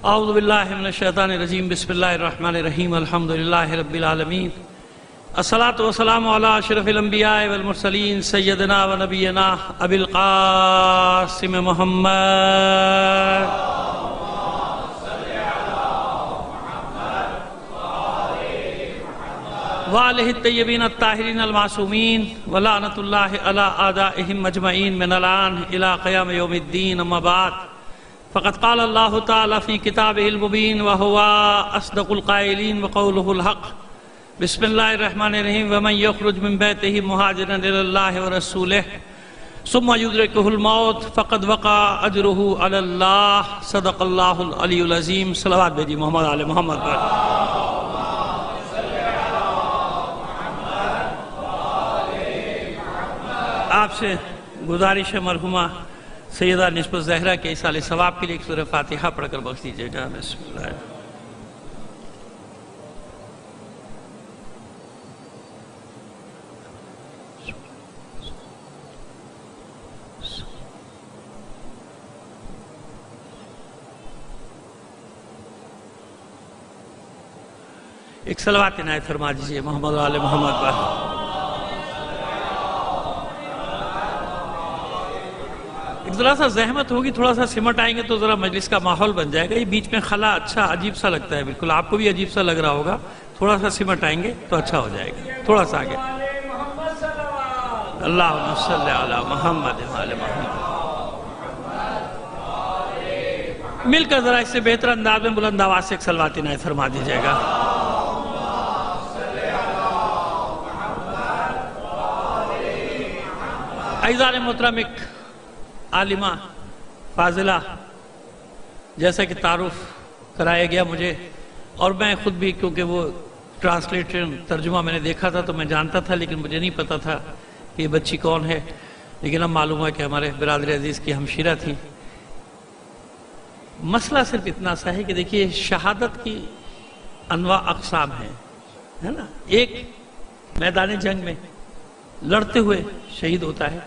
اعوذ باللہ من الشیطان الرجیم بسم اللہ الرحمن الرحیم الحمدللہ رب العالمین الصلاۃ والسلام علی اشرف الانبیاء والمرسلین سیدنا و نبینا ابی القاسم محمد وآلہ الطیبین الطاہرین المعصومین ولعنۃ اللہ علی اعدائہم مجمعین من الآن الی قیام یوم الدین اما بعد فقد قال اللہ تعالی فی کتابہ المبین وہو اصدق القائلین وقولہ الحق بسم اللہ الرحمن الرحیم ومن یخرج من بیتہ مہاجرا الی اللہ ورسولہ ثم یدرکہ الموت فقد وقع اجرہ علی اللہ صدق اللہ العلی العظیم۔ صلوات بھیجی محمد آل محمد پر۔ آپ سے گزارش ہے مرحومہ سیدہ نسبت زہرہ کے ایصال ثواب کے لیے ایک سورہ فاتحہ پڑھ کر بخش دیجیے گا۔ بسم اللہ۔ ایک صلوات عنایت فرما دیجیے محمد آل محمد پر۔ ذرا سا زحمت ہوگی، تھوڑا سا سمٹ آئیں گے تو ذرا مجلس کا ماحول بن جائے گا۔ یہ بیچ میں خلا اچھا عجیب سا لگتا ہے، بالکل آپ کو بھی عجیب سا لگ رہا ہوگا۔ تھوڑا سا سمٹ آئیں گے تو اچھا ہو جائے گا، تھوڑا سا آگے۔ اللہم صلی علی محمد وآل محمد۔ مل کر ذرا اس سے بہتر انداز میں بلند آواز سے ایک صلوات عنایت فرما دیجیے گا۔ اعزائے محترم، ایک عالمہ فاضلہ جیسا کہ تعارف کرایا گیا مجھے، اور میں خود بھی کیونکہ وہ ٹرانسلیشن ترجمہ میں نے دیکھا تھا تو میں جانتا تھا، لیکن مجھے نہیں پتا تھا کہ یہ بچی کون ہے، لیکن اب معلوم ہوا کہ ہمارے برادر عزیز کی ہمشیرہ تھی۔ مسئلہ صرف اتنا سا ہے کہ دیکھیے شہادت کی انواع اقسام ہیں، ہے نا۔ ایک میدان جنگ میں لڑتے ہوئے شہید ہوتا ہے،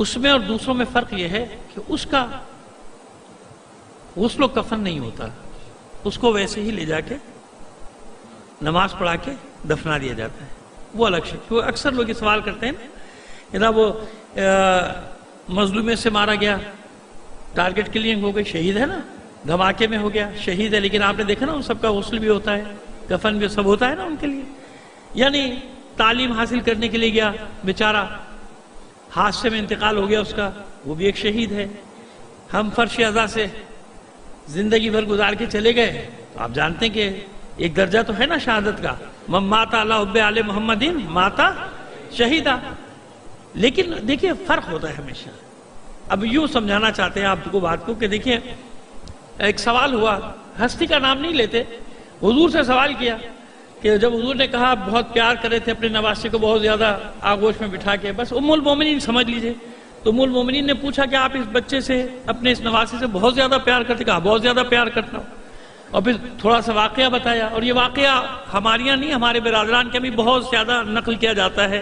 اس میں اور دوسروں میں فرق یہ ہے کہ اس کا غسل و کفن نہیں ہوتا، اس کو ویسے ہی لے جا کے نماز پڑھا کے دفنا دیا جاتا ہے، وہ الگ شکل۔ تو اکثر لوگ یہ سوال کرتے ہیں کہ وہ مظلومے سے مارا گیا، ٹارگٹ کلنگ ہو گئی، شہید ہے نا، دھماکے میں ہو گیا، شہید ہے، لیکن آپ نے دیکھا نا ان سب کا غسل بھی ہوتا ہے، کفن بھی سب ہوتا ہے نا ان کے لیے۔ یعنی تعلیم حاصل کرنے کے لیے گیا بیچارہ، حادثے میں انتقال ہو گیا اس کا، وہ بھی ایک شہید ہے۔ ہم فرش ازا سے زندگی بھر گزار کے چلے گئے تو آپ جانتے ہیں کہ ایک درجہ تو ہے نا شہادت کا، من مات علی حب آل محمدین ماتا شہیدہ۔ لیکن دیکھیے فرق ہوتا ہے ہمیشہ۔ اب یوں سمجھانا چاہتے ہیں آپ کو بات کو کہ دیکھیے ایک سوال ہوا، ہستی کا نام نہیں لیتے، حضور سے سوال کیا کہ جب حضور نے کہا بہت پیار کرے تھے اپنے نواسے کو بہت زیادہ آغوش میں بٹھا کے، بس ام المومنین سمجھ لیجئے، تو ام المومنین نے پوچھا کہ آپ اس بچے سے اپنے اس نواسے سے بہت زیادہ پیار کرتے؟ کہا بہت زیادہ پیار کرتا ہوں۔ اور پھر تھوڑا سا واقعہ بتایا، اور یہ واقعہ ہماریاں نہیں، ہمارے برادران کے بھی بہت زیادہ نقل کیا جاتا ہے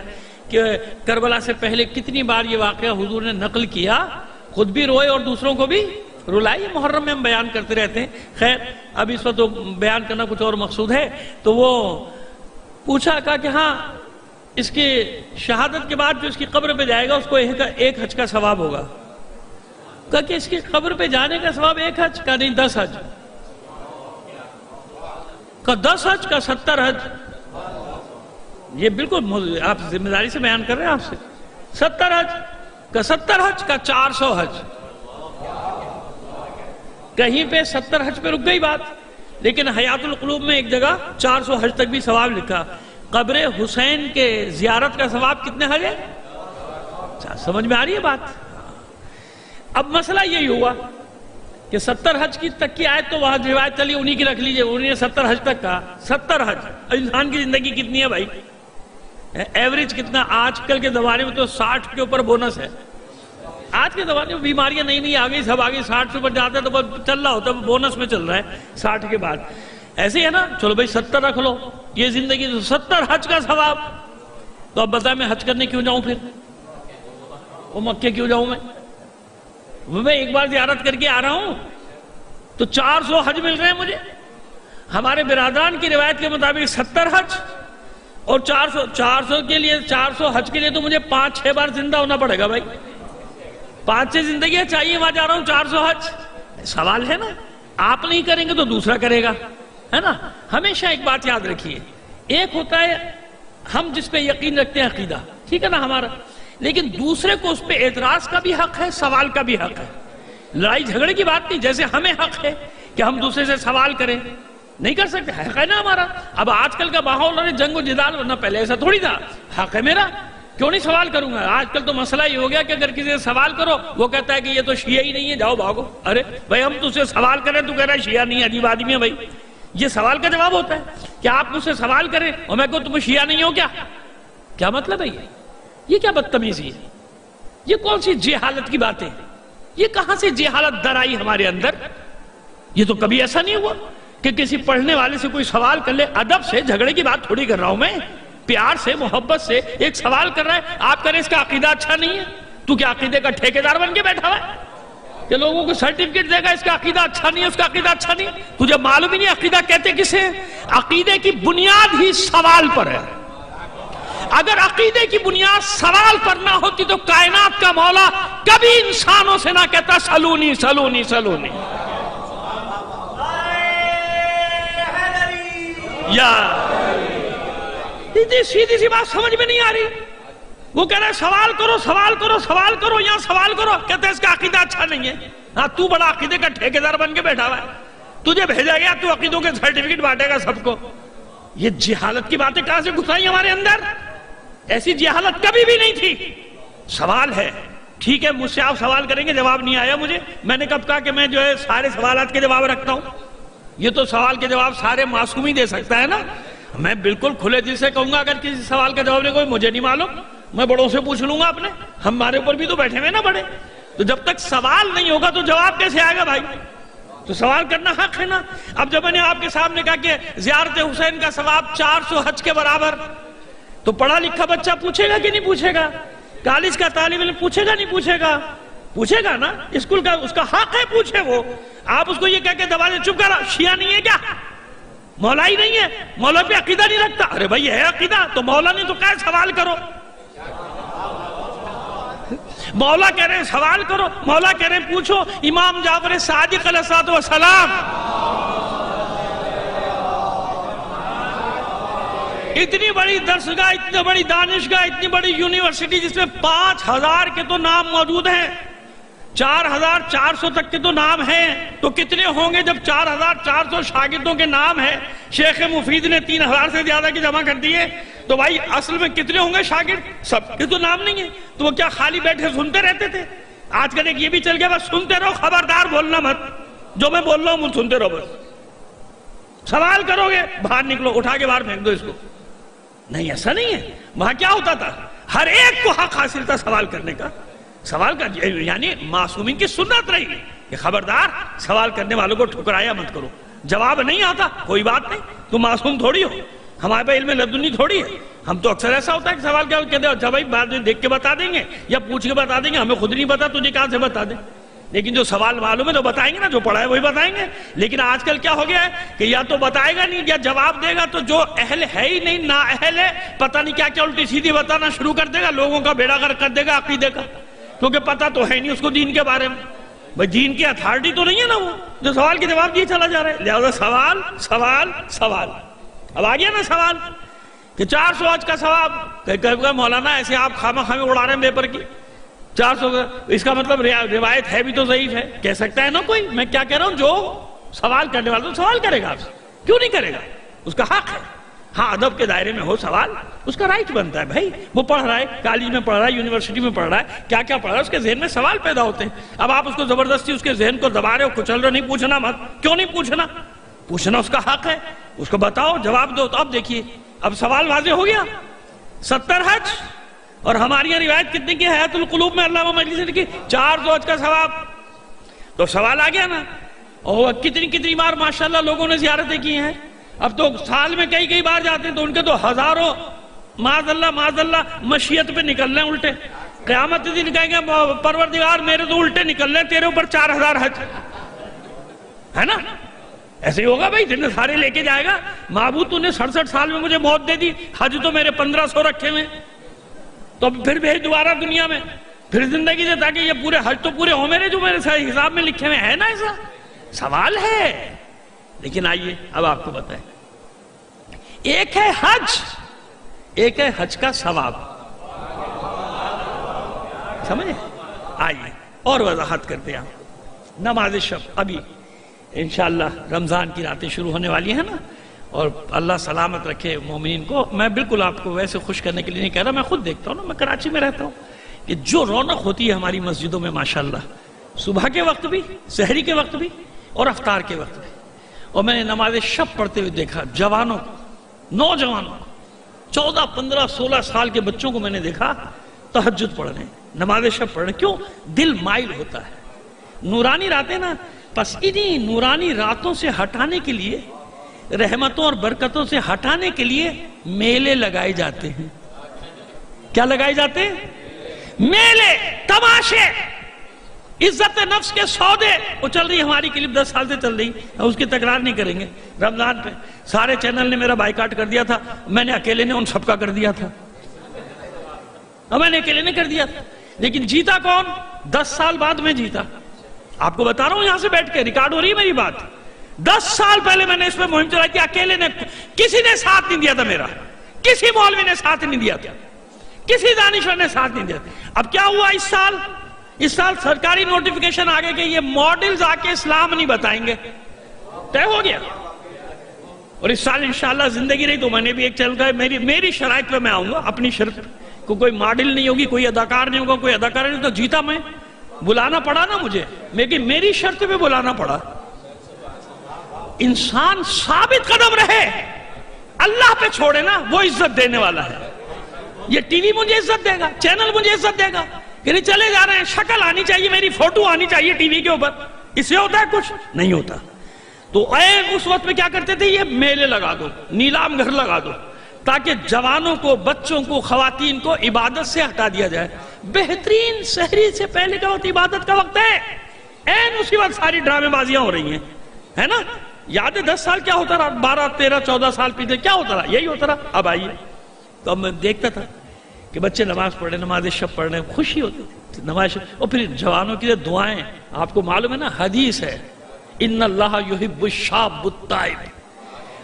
کہ کربلا سے پہلے کتنی بار یہ واقعہ حضور نے نقل کیا، خود بھی روئے اور دوسروں کو بھی رلائی۔ محرم میں ہم بیان کرتے رہتے ہیں، خیر اب اس وقت بیان کرنا کچھ اور مقصود ہے۔ تو وہ پوچھا، کہا کہ ہاں اس کی شہادت کے بعد جو اس کی قبر پہ جائے گا اس کو ایک حج کا ثواب ہوگا۔ کہا کہ اس کی قبر پہ جانے کا ثواب ایک حج کا نہیں 10 حج کا، 10 حج کا 70 حج۔ یہ بالکل آپ ذمہ داری سے بیان کر رہے ہیں آپ سے، 70 حج کا 70 حج کا 400 حج۔ کہیں پہ 70 حج پہ رک گئی بات، لیکن حیات القلوب میں ایک جگہ 400 حج تک بھی ثواب لکھا۔ قبر حسین کے زیارت کا ثواب کتنے حج ہے؟ سمجھ میں آ رہی ہے بات؟ اب مسئلہ یہی ہوا کہ 70 حج کی تک کی آیت تو وہاں روایت چلی، انہی کی رکھ لیجئے، انہی نے 70 حج تک کہا۔ 70 حج، انسان کی زندگی کتنی ہے بھائی؟ ایوریج کتنا؟ آج کل کے زمانے میں تو 60 کے اوپر بونس ہے۔ آج کے زمانے میں بیماریاں نہیں آ گئی، سب آگے 60 سے اوپر جاتا ہے تو چل رہا ہوتا ہے، بونس میں چل رہا ہے 60 کے بعد۔ ایسے ہی ہے نا، چلو بھائی 70 رکھ لو، یہ زندگی 70 حج کا ثواب۔ تو اب بتائیں میں حج کرنے کیوں جاؤں پھر؟ وہ مکے کیوں جاؤں میں ایک بار زیارت کر کے آ رہا ہوں، تو 400 حج مل رہے ہیں مجھے. ہمارے برادران کی روایت کے مطابق 70 حج، اور 400 کے لیے 400 حج کے لیے تو مجھے 5-6 بار زندہ ہونا پڑے گا بھائی. 5-6 زندگیاں چاہیے، وہاں جا رہا ہوں 400 حج. سوال ہے نا، آپ نہیں کریں گے تو دوسرا کرے گا، ہے نا. ہمیشہ ایک بات یاد رکھیے، ایک ہوتا ہے ہم جس پہ یقین رکھتے ہیں عقیدہ، ٹھیک ہے نا ہمارا، لیکن دوسرے کو اس پہ اعتراض کا بھی حق ہے، سوال کا بھی حق ہے. لڑائی جھگڑے کی بات نہیں، جیسے ہمیں حق ہے کہ ہم دوسرے سے سوال کریں، نہیں کر سکتے، حق ہے نا ہمارا. اب آج کل کا ماحول ہے جنگ و جدال، ورنہ پہلے ایسا تھوڑی تھا. حق ہے میرا، کیوں نہیں سوال کروں گا. آج کل تو مسئلہ یہ ہو گیا کہ اگر کسی سے سوال کرو وہ کہتا ہے کہ یہ تو شیعہ ہی نہیں ہے، جاؤ بھاگو. ارے بھائی ہم تجھ سے سوال کریں تو کہہ رہا ہے شیعہ نہیں ہے، عجیب آدمی ہے بھائی. یہ سوال کا جواب ہوتا ہے کہ آپ مجھ سے سوال کریں اور میں کہوں تم شیعہ نہیں ہو کیا مطلب ہے یہ کیا بدتمیزی ہے؟ یہ کون سی جہالت کی باتیں؟ یہ کہاں سے جہالت در آئی ہمارے اندر؟ یہ تو کبھی ایسا نہیں ہوا کہ کسی پڑھنے والے سے کوئی سوال کر لے. ادب سے، جھگڑے کی بات تھوڑی کر رہا ہوں میں، پیار سے، محبت سے ایک سوال کر رہا ہے. آپ کریں اس کا عقیدہ اچھا نہیں ہے، تو کیا عقیدے کا ٹھیکیدار بن کے بیٹھا ہوا ہے کہ لوگوں کو سرٹیفکیٹ دے گا اس کا عقیدہ اچھا نہیں ہے، اس کا عقیدہ اچھا نہیں ہے؟ تجھے معلوم ہی نہیں عقیدہ کہتے کسے؟ عقیدے کی بنیاد ہی سوال پر ہے. اگر عقیدے کی بنیاد سوال پر نہ ہوتی تو کائنات کا مولا کبھی انسانوں سے نہ کہتا سلونی سلونی سلونی. یا سیدھی سی بات سمجھ میں نہیں آ رہی. وہ کہہ رہے ہیں سوال کرو سوال کرو سوال کرو، یہاں سوال کرو، کہتے ہیں اس کا عقیدہ اچھا نہیں ہے. ہاں تو بڑا عقیدے کا ٹھیکیدار بن کے بیٹھا ہوا ہے، تجھے بھیجا گیا تو عقیدوں کے سرٹیفکیٹ بانٹے گا سب کو. یہ جہالت کی باتیں کہاں سے گھسائی ہمارے اندر؟ ایسی جہالت کبھی بھی نہیں تھی. سوال ہے، ٹھیک ہے، مجھ سے آپ سوال کریں گے، جواب نہیں آیا مجھے، میں نے کب کہا کہ میں جو ہے سارے سوالات کے جواب رکھتا ہوں؟ یہ تو سوال کے جواب سارے معصوم ہی دے سکتا ہے نا. میں بالکل کھلے دل سے کہوں گا اگر کسی سوال کا جواب نہیں کوئی مجھے نہیں معلوم، میں بڑوں سے پوچھ لوں گا. اپنے ہمارے اوپر بھی تو بیٹھے ہوئے نا بڑے. تو جب تک سوال نہیں ہوگا تو جواب کیسے آئے گا بھائی؟ تو سوال کرنا حق ہے نا. اب جب میں نے آپ کے سامنے کہا کہ زیارت حسین کا ثواب 400 حج کے برابر، تو پڑھا لکھا بچہ پوچھے گا کہ نہیں پوچھے گا؟ کالج کا طالب علم پوچھے گا نہیں پوچھے گا؟ پوچھے گا نا. اسکول کا اس کا حق ہے پوچھے. وہ آپ اس کو یہ کہہ کے دبا دیں چپ کر، شیعہ نہیں ہے کیا؟ مولا ہی نہیں ہے، مولا پہ عقیدہ نہیں رکھتا. ارے بھائی ہے عقیدہ تو مولا نے تو کہا سوال کرو. مولا کہہ رہے ہیں سوال کرو، مولا کہہ رہے ہیں پوچھو. امام جعفر صادق علیہ السلام اتنی بڑی درسگاہ، اتنی بڑی دانشگاہ، اتنی بڑی یونیورسٹی جس میں 5000 کے تو نام موجود ہیں، 4400 تک کے تو نام ہیں، تو کتنے ہوں گے جب 4400 شاگردوں کے نام ہیں؟ شیخ مفید نے 3000 سے زیادہ کی جمع کر دیے، تو بھائی اصل میں کتنے ہوں گے شاگرد؟ سب کے تو نام نہیں ہیں. تو وہ کیا خالی بیٹھے سنتے رہتے تھے؟ آج کل ایک یہ بھی چل گیا بس سنتے رہو، خبردار بولنا مت، جو میں بول رہا ہوں وہ سنتے رہو. بس سوال کرو گے باہر نکلو، اٹھا کے باہر پھینک دو اس کو. نہیں، ایسا نہیں ہے. وہاں کیا ہوتا تھا؟ ہر ایک کو حق حاصل تھا سوال کرنے کا. سوال کا یعنی معصومین کی سنت رہی کہ خبردار سوال کرنے والوں کو ٹھکرایا مت کرو. جواب نہیں آتا کوئی بات نہیں، تو معصوم تھوڑی ہو، ہمارے پہ علم لدنی تھوڑی ہے. ہم تو اکثر ایسا ہوتا ہے کہ سوال کیا کہتے ہیں اچھا بھائی بعد میں دیکھ کے بتا دیں گے یا پوچھ کے بتا دیں گے، ہمیں خود نہیں پتا تجھے کہاں سے بتا دیں. لیکن جو سوال معلوم ہے تو بتائیں گے نا، جو پڑھا ہے وہی بتائیں گے. لیکن آج کل کیا ہو گیا ہے کہ یا تو بتائے گا نہیں یا جواب دے گا تو جو اہل ہے ہی نہیں، نا اہل ہے، پتہ نہیں کیا کیا الٹی سیدھی بتانا شروع کر دے گا، لوگوں کا بیڑا غرق کر دے گا عقیدے کا، کیونکہ پتہ تو ہے نہیں اس کو دین کے بارے میں. بھائی دین کی اتھارٹی تو نہیں ہے نا وہ جو سوال کے جواب دیے چلا جا رہا ہے. لہذا سوال سوال سوال. اب آ گیا نا سوال کہ 400 حج کا ثواب، کہ مولانا ایسے آپ خامہ خامے اڑا رہے ہیں پیپر کی 400، اس کا مطلب روایت ہے بھی تو ضعیف ہے. کہہ سکتا ہے نا کوئی. میں کیا کہہ رہا ہوں، جو سوال کرنے والا تو سوال کرے گا آپ سے، کیوں نہیں کرے گا؟ اس کا حق ہے. ہاں ادب کے دائرے میں ہو سوال، اس کا رائٹ بنتا ہے. بھائی وہ پڑھ رہا ہے، کالج میں پڑھ رہا ہے، یونیورسٹی میں پڑھ رہا ہے، کیا کیا پڑھ رہا ہے، اس کے ذہن میں سوال پیدا ہوتے ہیں. اب آپ اس کو زبردستی اس کے ذہن کو دبا رہے ہو، کچل رہے ہو. نہیں، پوچھنا مت. کیوں نہیں پوچھنا؟ پوچھنا اس کا حق ہے، اس کو بتاؤ، جواب دو. تو اب دیکھیے اب سوال واضح ہو گیا. 70 حج، اور ہماری یہاں روایت کتنے کی؟ حیات القلوب میں علامہ مجلسی نے کی 400 حج کا ثواب. تو سوال آ گیا نا. اور کتنی بار ماشاءاللہ لوگوں نے زیارتیں کی ہیں. اب تو سال میں کئی بار جاتے ہیں، تو ان کے تو ہزاروں معاذ اللہ مشیت پہ نکل رہے ہیں الٹے. قیامت دن کہیں گے پروردگار میرے تو الٹے نکل رہے ہیں، تیرے اوپر 4000 حج. ہے نا؟ ایسے ہی ہوگا بھائی، اتنے سارے لے کے جائے گا معبود تو نے 67 سال میں مجھے موت دے دی، حج تو میرے 1500 رکھے ہوئے، تو پھر بھیج دوبارہ دنیا میں، پھر زندگی دے، تاکہ یہ پورے حج تو پورے ہو میرے جو میرے حساب میں لکھے ہوئے ہیں نا؟ ایسا سوال ہے۔ لیکن آئیے اب آپ کو بتائیں، ایک ہے حج، ایک ہے حج کا ثواب، سمجھے؟ آئیے اور وضاحت کرتے ہیں۔ نماز شب ابھی انشاءاللہ رمضان کی راتیں شروع ہونے والی ہیں نا، اور اللہ سلامت رکھے مومنین کو۔ میں بالکل آپ کو ویسے خوش کرنے کے لیے نہیں کہہ رہا، میں خود دیکھتا ہوں نا، میں کراچی میں رہتا ہوں، کہ جو رونق ہوتی ہے ہماری مسجدوں میں ماشاءاللہ، صبح کے وقت بھی، سحری کے وقت بھی، اور افطار کے وقت بھی۔ اور میں نے نماز شب پڑھتے ہوئے دیکھا جوانوں کو، نوجوانوں کو، 14 15 16 سال کے بچوں کو میں نے دیکھا تہجد پڑھ رہے ہیں، نماز شب پڑھ رہے ہیں۔ کیوں؟ دل مائل ہوتا ہے، نورانی راتیں نا، پس انہی نورانی راتوں سے ہٹانے کے لیے، رحمتوں اور برکتوں سے ہٹانے کے لیے میلے لگائے جاتے ہیں۔ کیا لگائے جاتے ہیں؟ میلے، تماشے، عزت نفس کے سودے۔ وہ چل رہی ہماری کلپ 10 سال سے چل رہی، اس کی تکرار نہیں کریں گے۔ رمضان پہ سارے چینل نے میرا بائیکاٹ کر دیا تھا، میں نے اکیلے نے ان سب کا کر دیا تھا، اور میں نے اکیلے نے کر دیا تھا۔ لیکن جیتا کون؟ 10 سال بعد میں جیتا۔ آپ کو بتا رہا ہوں یہاں سے بیٹھ کے، ریکارڈ ہو رہی ہے میری بات۔ 10 سال پہلے میں نے اس پہ مہم چلائی تھی، اکیلے نے، کسی نے ساتھ نہیں دیا تھا میرا، کسی مولوی نے ساتھ نہیں دیا تھا، کسی دانشور نے ساتھ نہیں دیا تھا۔ اب کیا ہوا اس سال سرکاری نوٹیفیکیشن آگے کہ یہ ماڈلز آ کے اسلام نہیں بتائیں گے، طے ہو گیا۔ اور اس سال انشاءاللہ زندگی رہی تو میں نے بھی ایک چینل کا، میری شرائط پہ میں آؤں گا، اپنی شرط کو، کوئی ماڈل نہیں ہوگی، کوئی اداکار نہیں ہوگا، کوئی اداکار نہیں، تو جیتا میں، بلانا پڑا نا مجھے، لیکن میری شرط پہ بلانا پڑا۔ انسان ثابت قدم رہے، اللہ پہ چھوڑے نا، وہ عزت دینے والا ہے۔ یہ ٹی وی مجھے عزت دے گا، چینل مجھے عزت دے گا کہ نہیں چلے جا رہے ہیں، شکل آنی چاہیے، میری فوٹو آنی چاہیے ٹی وی کے اوپر، اس سے ہوتا ہے کچھ؟ نہیں ہوتا۔ تو اس وقت میں کیا کرتے تھے؟ یہ میلے لگا دو، نیلام گھر لگا دو، تاکہ جوانوں کو، بچوں کو، خواتین کو عبادت سے ہٹا دیا جائے۔ بہترین سحری سے پہلے کا وقت عبادت کا وقت ہے، این اسی وقت ساری ڈرامے بازیاں ہو رہی ہیں، ہے نا؟ یاد ہے 10 سال کیا ہوتا رہا، 12 13 14 سال پیچھے کیا ہوتا رہا؟ یہی ہوتا رہا۔ اب آئیے، تو اب میں دیکھتا تھا کہ بچے نماز پڑھ رہے، نماز شب پڑھ رہے ہیں، خوشی ہوتی تھی نماز شب۔ اور پھر جوانوں کی دعائیں، آپ کو معلوم ہے نا، حدیث ہے، ان اللہ یحب الشاب التائب،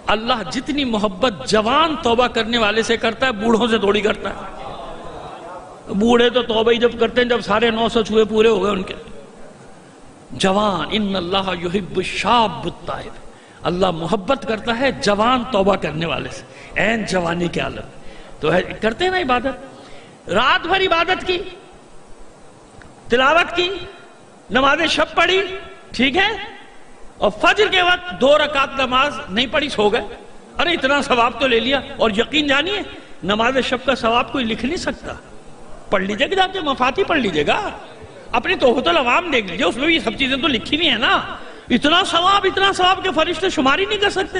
اللہ جتنی محبت جوان توبہ کرنے والے سے کرتا ہے، بوڑھوں سے تھوڑی کرتا ہے۔ بوڑھے تو توبہ ہی جب کرتے ہیں جب سارے 900 چوہے پورے ہو گئے ان کے۔ جوان، ان اللہ یحب الشاب التائب، اللہ محبت کرتا ہے جوان توبہ کرنے والے سے، عین جوانی کے عالم۔ تو کرتے ہیں نا عبادت، رات بھر عبادت کی، تلاوت کی، نماز شب پڑھی، ٹھیک ہے، اور فجر کے وقت 2 رکعت نماز نہیں پڑھی، سو گئے، ارے اتنا ثواب تو لے لیا۔ اور یقین جانیے نماز شب کا ثواب کوئی لکھ نہیں سکتا، پڑھ لیجئے گا، جا کے مفاتی پڑھ لیجئے گا، اپنی توحفۃ العوام دیکھ لیجئے، اس میں بھی یہ سب چیزیں تو لکھی نہیں ہے نا۔ اتنا ثواب کے فرشتے شمار ہی نہیں کر سکتے۔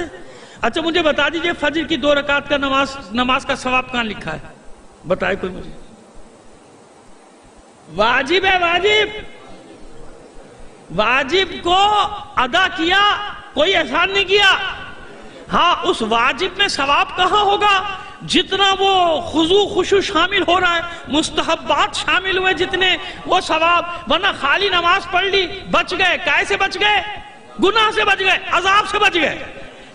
اچھا مجھے بتا دیجئے فجر کی 2 رکعت کا نماز کا ثواب کہاں لکھا ہے؟ بتائے کوئی مجھے۔ واجب ہے، واجب کو ادا کیا، کوئی احسان نہیں کیا۔ ہاں اس واجب میں ثواب کہاں ہوگا؟ جتنا وہ خضوع خشوع شامل ہو رہا ہے، مستحبات شامل ہوئے جتنے، وہ ثواب۔ ورنہ خالی نماز پڑھ لی، بچ گئے، کائے سے بچ گئے؟ گناہ سے بچ گئے، عذاب سے بچ گئے۔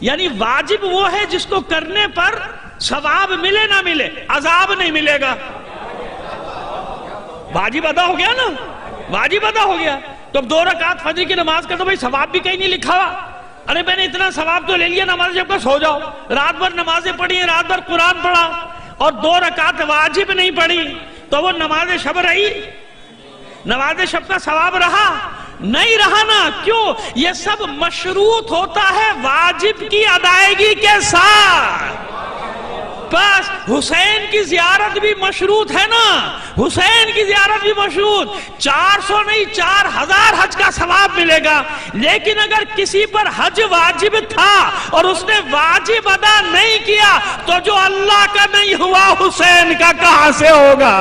یعنی واجب وہ ہے جس کو کرنے پر ثواب ملے نہ ملے، عذاب نہیں ملے گا۔ واجب ادا ہو گیا نا، واجب ادا ہو گیا۔ تو اب 2 رکعت فجر کی نماز کا تو بھائی ثواب بھی کہیں نہیں لکھا ہوا۔ ارے میں نے اتنا ثواب تو لے لیا نماز جب کا، سو جاؤ، رات بھر نمازیں پڑھی ہیں، رات بھر قرآن پڑھا، اور 2 رکعت واجب نہیں پڑھی، تو وہ نماز شب رہی؟ نماز شب کا ثواب رہا؟ نہیں رہا نا۔ کیوں؟ یہ سب مشروط ہوتا ہے واجب کی ادائیگی کے ساتھ۔ بس حسین کی زیارت بھی مشروط ہے نا، حسین کی زیارت بھی مشروط، 400 نہیں 4000 حج کا ثواب ملے گا۔ لیکن اگر کسی پر حج واجب تھا اور اس نے واجب ادا نہیں کیا، تو جو اللہ کا نہیں ہوا حسین کا کہاں سے ہوگا؟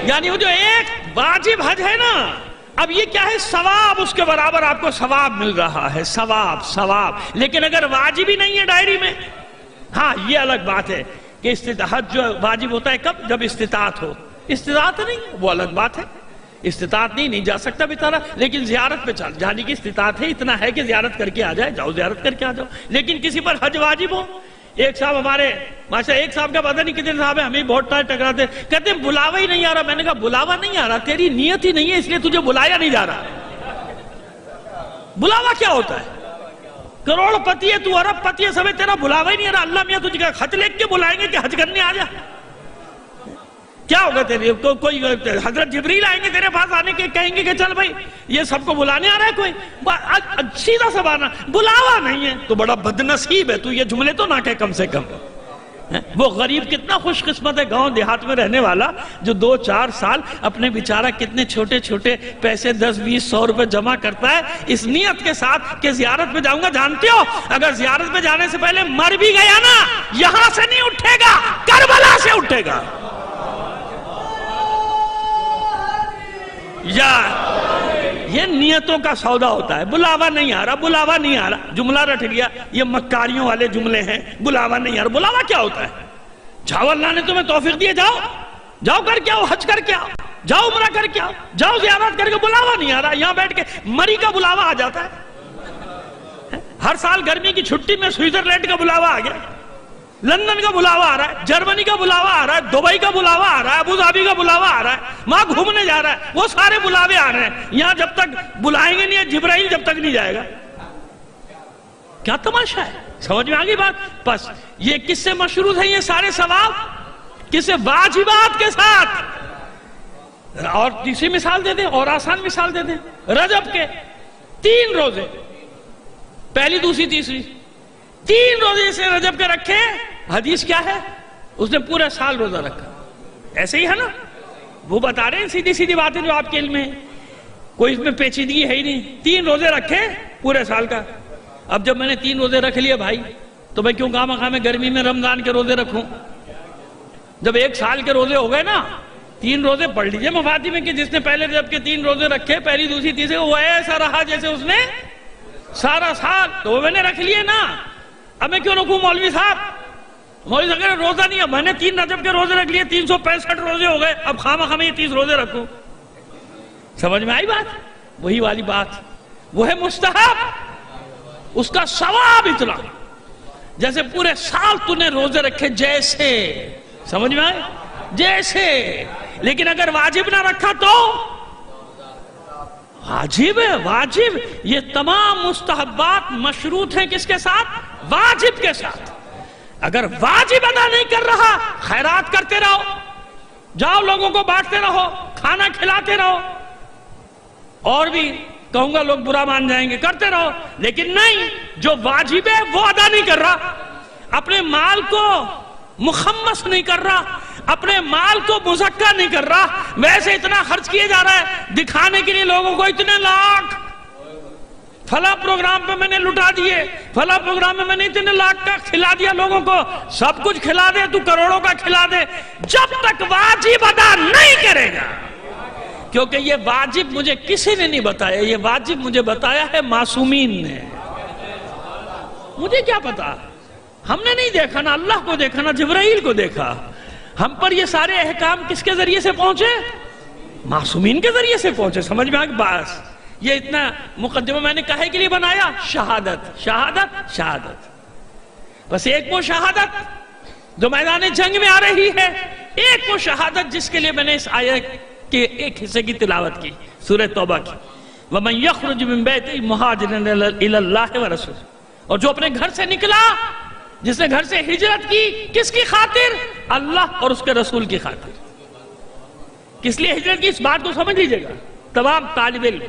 یعنی وہ جو ایک واجب حج ہے نا، اب یہ کیا ہے، ثواب اس کے برابر آپ کو ثواب مل رہا ہے، ثواب. لیکن اگر واجب ہی نہیں ہے ڈائری میں، ہاں یہ الگ بات ہے کہ حج جو واجب ہوتا ہے کب، جب استطاعت ہو. استطاعت نہیں وہ الگ بات ہے، استطاعت نہیں جا سکتا بیچارہ، لیکن زیارت پہ جانے کی استطاعت ہے، اتنا ہے کہ زیارت کر کے آ جائے، جاؤ زیارت کر کے آ جاؤ. لیکن کسی پر حج واجب ہو، ایک صاحب ہمارے ماشاء ایک صاحب کا پتہ نہیں کتنے صاحب ہیں، ہمیں بہت ٹکراتے، کہتے ہیں بلاوا ہی نہیں آ رہا. میں نے کہا بلاوا نہیں آ رہا، تیری نیت ہی نہیں ہے، اس لیے تجھے بلایا نہیں جا رہا. بلاوا کیا ہوتا ہے؟ کروڑ پتی ہے تو، ارب پتی ہے، سمے تیرا بلاوا ہی نہیں آ رہا. اللہ میاں تجھے خط لکھ کے بلائیں گے کہ حج کرنے آ جا. کیا ہوگا تیرے کوئی حضرت جبریل آئیں گے تیرے پاس آنے کے، کہیں گے کہ چل بھائی یہ سب کو بلانے آ رہا ہے کوئی، سیدھا سا بانا بلاوا نہیں ہے تو بڑا بد نصیب ہے تو، یہ جملے تو نہ کہ کم سے کم. وہ غریب کتنا خوش قسمت ہے گاؤں دیہات میں رہنے والا، جو 2-4 سال اپنے بیچارہ کتنے چھوٹے چھوٹے پیسے 10-20-100 روپے جمع کرتا ہے اس نیت کے ساتھ کہ زیارت پہ جاؤں گا. جانتے ہو اگر زیارت پہ جانے سے پہلے مر بھی گیا نا، یہاں سے نہیں اٹھے گا، کربلا سے اٹھے گا. یا یہ نیتوں کا سودا ہوتا ہے. بلاوا نہیں آ رہا، بلاوا نہیں آ رہا، جملہ رٹ گیا. یہ مکاریوں والے جملے ہیں، بلاوا نہیں آ رہا. بلاوا کیا ہوتا ہے؟ جاؤ، اللہ نے تمہیں توفیق دیے، جاؤ کر کے آؤ، حج کر کے آؤ، جاؤ عمرہ کر کے آؤ، جاؤ زیارت کر کے. بلاوا نہیں آ رہا، یہاں بیٹھ کے مری کا بلاوا آ جاتا ہے. ہر سال گرمی کی چھٹی میں سوئٹزرلینڈ کا بلاوا آ گیا، لندن کا بلاوا آ رہا ہے، جرمنی کا بلاوا آ رہا ہے، دبئی کا بلاوا آ رہا ہے، ابو ظبی کا بلاوا آ رہا ہے، وہاں گھومنے جا رہا ہے. وہ سارے بلاوے آ رہے ہیں. یہاں جب تک بلائیں گے نہیں، جبرائیل جب تک نہیں جائے گا. کیا تماشا ہے؟ سمجھ میں آگئی بات؟ بس یہ کس سے مشروط ہے یہ سارے ثواب؟ کس سے؟ واجبات کے ساتھ. اور تیسری مثال دے دیں، اور آسان مثال دے دیں. رجب کے 3 روزے، پہلی دوسری تیسری 3 روزے سے رجب کے رکھے. حدیث کیا ہے؟ اس نے پورے سال روزہ رکھا. ایسے ہی ہے نا، وہ بتا رہے ہیں سیدھی سیدھی باتیں جو آپ کے علم میں، کوئی اس میں پیچیدگی ہے ہی نہیں. 3 روزے رکھے پورے سال کا. اب جب میں نے 3 روزے رکھ لیے بھائی، تو میں کیوں خواہ میں گرمی میں رمضان کے روزے رکھوں؟ جب 1 سال کے روزے ہو گئے نا، 3 روزے پڑھ لیجئے مفادی میں کہ جس نے پہلے رجب کے 3 روزے رکھے، پہلی دوسری تیسری، وہ ایسا رہا جیسے اس نے سارا سال. تو وہ میں نے رکھ لیے نا، اب میں کیوں رکھوں؟ مولوی صاحب اگر روزہ نہیں ہے، میں نے 3 رجب کے روزے رکھ لیے، 365 روزے ہو گئے، اب خواہ میں یہ 30 روزے رکھوں. سمجھ میں آئی بات؟ وہی والی بات، وہ ہے مستحب. اس کا ثواب اتنا جیسے پورے سال تو نے روزے رکھے جیسے. سمجھ میں آئے؟ جیسے. لیکن اگر واجب نہ رکھا تو واجب ہے. واجب، یہ تمام مستحبات مشروط ہیں کس کے ساتھ؟ واجب کے ساتھ. اگر واجب ادا نہیں کر رہا، خیرات کرتے رہو، جاؤ لوگوں کو بانٹتے رہو، کھانا کھلاتے رہو، اور بھی کہوں گا لوگ برا مان جائیں گے، کرتے رہو. لیکن نہیں، جو واجب ہے وہ ادا نہیں کر رہا، اپنے مال کو مخمس نہیں کر رہا، اپنے مال کو مزکا نہیں کر رہا، ویسے اتنا خرچ کیے جا رہا ہے دکھانے کے لیے لوگوں کو، اتنے لاکھ فلاں پروگرام پہ میں نے لٹا دیے، فلاں پروگرام میں نے اتنے لاکھ کا کھلا دیا لوگوں کو. سب کچھ کھلا دے تو، کروڑوں کا کھلا دے، جب تک واجب ادا نہیں کرے گا. کیونکہ یہ واجب مجھے کسی نے نہیں بتایا، یہ واجب مجھے بتایا ہے معصومین نے. مجھے کیا پتا، ہم نے نہیں دیکھا نا، اللہ کو دیکھا نا، جبرائیل کو دیکھا. ہم پر یہ سارے احکام کس کے ذریعے سے پہنچے؟ معصومین کے ذریعے سے پہنچے. سمجھ میں آگے بس. یہ اتنا مقدمہ میں نے کہے کے لیے بنایا؟ شہادت شہادت شہادت. بس ایک وہ شہادت جو میدان جنگ میں آ رہی ہے، ایک وہ شہادت جس کے لیے میں نے اس آیت کے ایک حصے کی تلاوت کی، سورہ توبہ کی. وَمَنْ يَخْرُجُ مِنْ بَيْتِهِ مُهَاجِرًا إِلَى اللَّهِ وَرَسُولِهِ. اور جو اپنے گھر سے نکلا، جس نے گھر سے ہجرت کی، کس کی خاطر؟ اللہ اور اس کے رسول کی خاطر. کس لیے ہجرت کی؟ اس بات کو سمجھ لیجئے گا. تمام طالب علم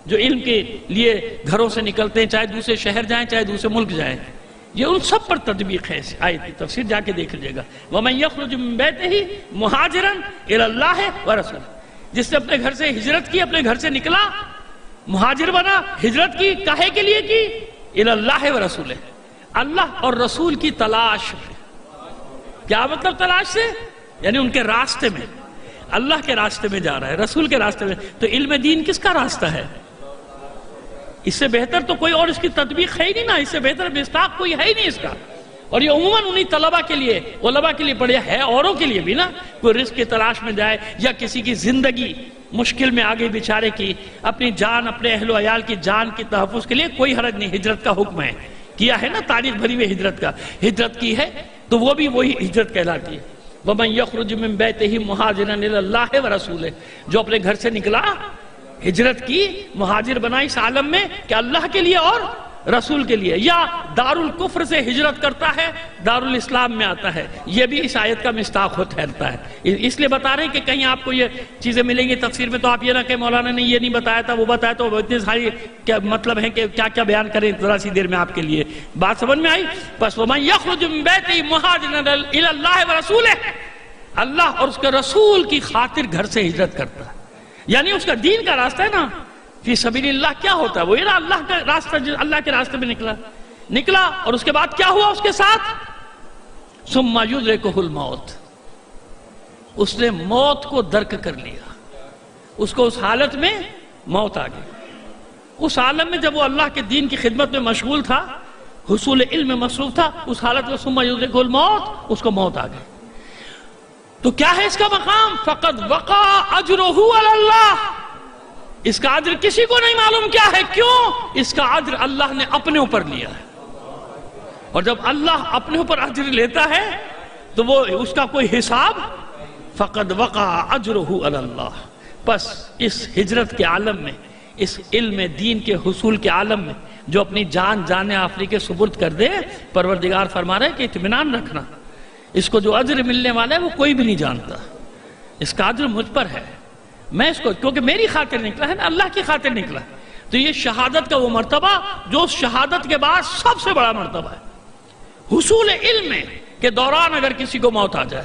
جو علم کے لیے گھروں سے نکلتے ہیں، چاہے دوسرے شہر جائیں چاہے دوسرے ملک جائیں، یہ ان سب پر تطبیق ہے. اس آیت کی تفسیر جا کے دیکھ لیجئے گا. وَمَنْ يَخْرُجُ مِنْ بَيْتِهِ مُهَاجِرًا إِلَى اللَّهِ وَرَسُولِهِ. جس نے اپنے گھر سے ہجرت کی، اپنے گھر سے نکلا، مہاجر بنا، ہجرت کی، کاہے کے لیے کی؟ إِلَى اللَّهِ وَرَسُولِهِ. اللہ اور رسول کی تلاش میں. کیا مطلب تلاش سے؟ یعنی ان کے راستے میں. اللہ کے راستے میں جا رہا ہے، رسول کے راستے میں، تو علم دین کس کا راستہ ہے؟ اس سے بہتر تو کوئی اور اس کی تطبیق ہے ہی نہیں نا، اس سے بہتر مصداق کوئی ہے ہی نہیں اس کا۔ اور یہ عموماً انہی طلبہ کے لیے، علماء کے لیے پڑھے ہے، اوروں کے لیے بھی نا، کوئی رزق کی تلاش میں جائے یا کسی کی زندگی مشکل میں آگے بیچارے کی، اپنی جان، اپنے اہل و عیال کی جان کی تحفظ کے لیے کوئی حرج نہیں، ہجرت کا حکم ہے، کیا ہے نا تاریخ بھری ہوئی ہجرت کا، ہجرت کی ہے تو وہ بھی وہی ہجرت کہلاتی ہے۔ وَمَنْ يَخْرُجْ مِنْ بَيْتِهِ مُهَاجِرًا إِلَى اللَّهِ وَرَسُولِهِ، جو اپنے گھر سے نکلا، ہجرت کی، مہاجر بنا اس عالم میں کہ اللہ کے لیے اور رسول کے لیے، یا دار الکفر سے ہجرت کرتا ہے دار الاسلام میں آتا ہے، یہ بھی اس آیت کا مصداق ہو ٹھہرتا ہے۔ اس لیے بتا رہے ہیں کہ کہیں آپ کو یہ چیزیں ملیں گی تفسیر میں تو آپ یہ نہ کہ مولانا نے یہ نہیں بتایا تھا، وہ بتایا تو اتنی ساری کیا مطلب ہے کہ کیا کیا بیان کریں ذرا سی دیر میں آپ کے لیے، بات سمجھ میں آئی؟ بس وَمَنْ يَخْرُجْ مِنْ بَيْتِهِ مُهَاجِرًا إِلَى اللَّهِ وَرَسُولِهِ، اللہ اور اس کے رسول کی خاطر گھر سے ہجرت کرتا ہے، یعنی اس کا دین کا راستہ ہے نا، فی سبیل اللہ کیا ہوتا ہے؟ وہ یہ نا اللہ کا راستہ، اللہ کے راستے میں نکلا اور اس کے بعد کیا ہوا اس کے ساتھ؟ ثم یدرکہ الموت، اس نے موت کو درک کر لیا، اس کو اس حالت میں موت آ گئی، اس عالم میں جب وہ اللہ کے دین کی خدمت میں مشغول تھا، حصول علم میں مصروف تھا، اس حالت میں ثم یدرکہ الموت، اس کو موت آ گئی۔ تو کیا ہے اس کا مقام؟ فقد وقع اجرہ علی اللہ، اس کا اجر کسی کو نہیں معلوم کیا ہے، کیوں؟ اس کا اجر اللہ نے اپنے اوپر لیا ہے، اور جب اللہ اپنے اوپر اجر لیتا ہے تو وہ اس کا کوئی حساب، فقد وقع اجرہ علی اللہ۔ پس اس ہجرت کے عالم میں، اس علم دین کے حصول کے عالم میں جو اپنی جان جان آفری کے سپرد کر دے، پروردگار فرما رہے کہ اطمینان رکھنا، اس کو جو اجر ملنے والا ہے وہ کوئی بھی نہیں جانتا، اس کا اجر مجھ پر ہے، میں اس کو، کیونکہ میری خاطر نکلا ہے نا، اللہ کی خاطر نکلا۔ تو یہ شہادت کا وہ مرتبہ جو شہادت کے بعد سب سے بڑا مرتبہ ہے، حصول علم کے دوران اگر کسی کو موت آ جائے،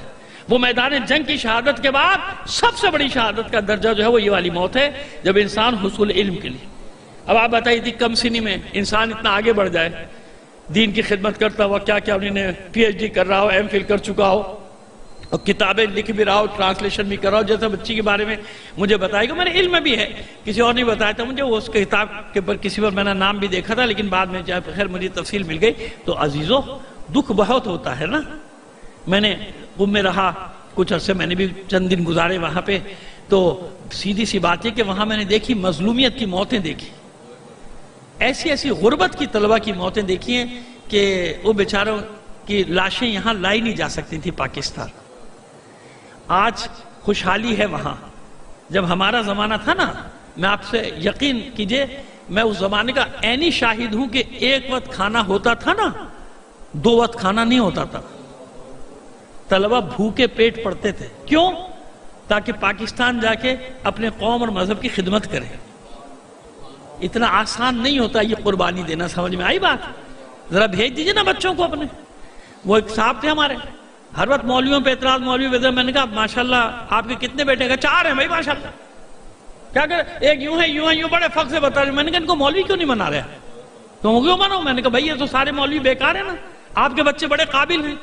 وہ میدان جنگ کی شہادت کے بعد سب سے بڑی شہادت کا درجہ جو ہے وہ یہ والی موت ہے، جب انسان حصول علم کے لیے۔ اب آپ بتائیے تھی کم سنی میں انسان اتنا آگے بڑھ جائے، دین کی خدمت کرتا ہوا، کیا کیا انہوں نے پی ایچ ڈی کر رہا ہو، ایم فل کر چکا ہو، اور کتابیں لکھ بھی رہا ہو، ٹرانسلیشن بھی کر رہا ہو، جیسا بچی کے بارے میں مجھے بتائے گا، میں نے علم بھی ہے، کسی اور نہیں بتایا تھا مجھے، وہ اس کتاب کے پر کسی پر میں نے نام بھی دیکھا تھا، لیکن بعد میں جب خیر مجھے تفصیل مل گئی۔ تو عزیزو، دکھ بہت ہوتا ہے نا، میں نے قم میں رہا کچھ عرصے، میں نے بھی چند دن گزارے وہاں پہ، تو سیدھی سی بات ہے کہ وہاں میں نے دیکھی مظلومیت کی موتیں دیکھی، ایسی ایسی غربت کی طلبہ کی موتیں دیکھی ہیں کہ وہ بیچاروں کی لاشیں یہاں لائی نہیں جا سکتی تھی پاکستان۔ آج خوشحالی ہے وہاں، جب ہمارا زمانہ تھا نا، میں آپ سے یقین کیجئے، میں اس زمانے کا عینی شاہد ہوں کہ ایک وقت کھانا ہوتا تھا نا، 2 وقت کھانا نہیں ہوتا تھا، طلبہ بھوکے پیٹ پڑتے تھے، کیوں؟ تاکہ پاکستان جا کے اپنے قوم اور مذہب کی خدمت کریں۔ اتنا آسان نہیں ہوتا یہ قربانی دینا، سمجھ میں آئی بات؟ ذرا بھیج دیجئے نا بچوں کو اپنے۔ وہ ایک صاحب تھے ہمارے، ہر وقت مولویوں پہ اعتراض، مولوی پہ، میں نے کہا ماشاءاللہ آپ کے کتنے بیٹے ہیں؟ 4 ہیں بھائی ماشاءاللہ۔ کیا کر ایک یوں ہے یوں بڑے فخر سے بتا رہے، میں نے کہا ان کو مولوی کیوں نہیں بنا رہے؟ تو کیوں بناؤ؟ میں نے کہا بھائی یہ تو سارے مولوی بیکار ہیں نا، آپ کے بچے بڑے قابل ہیں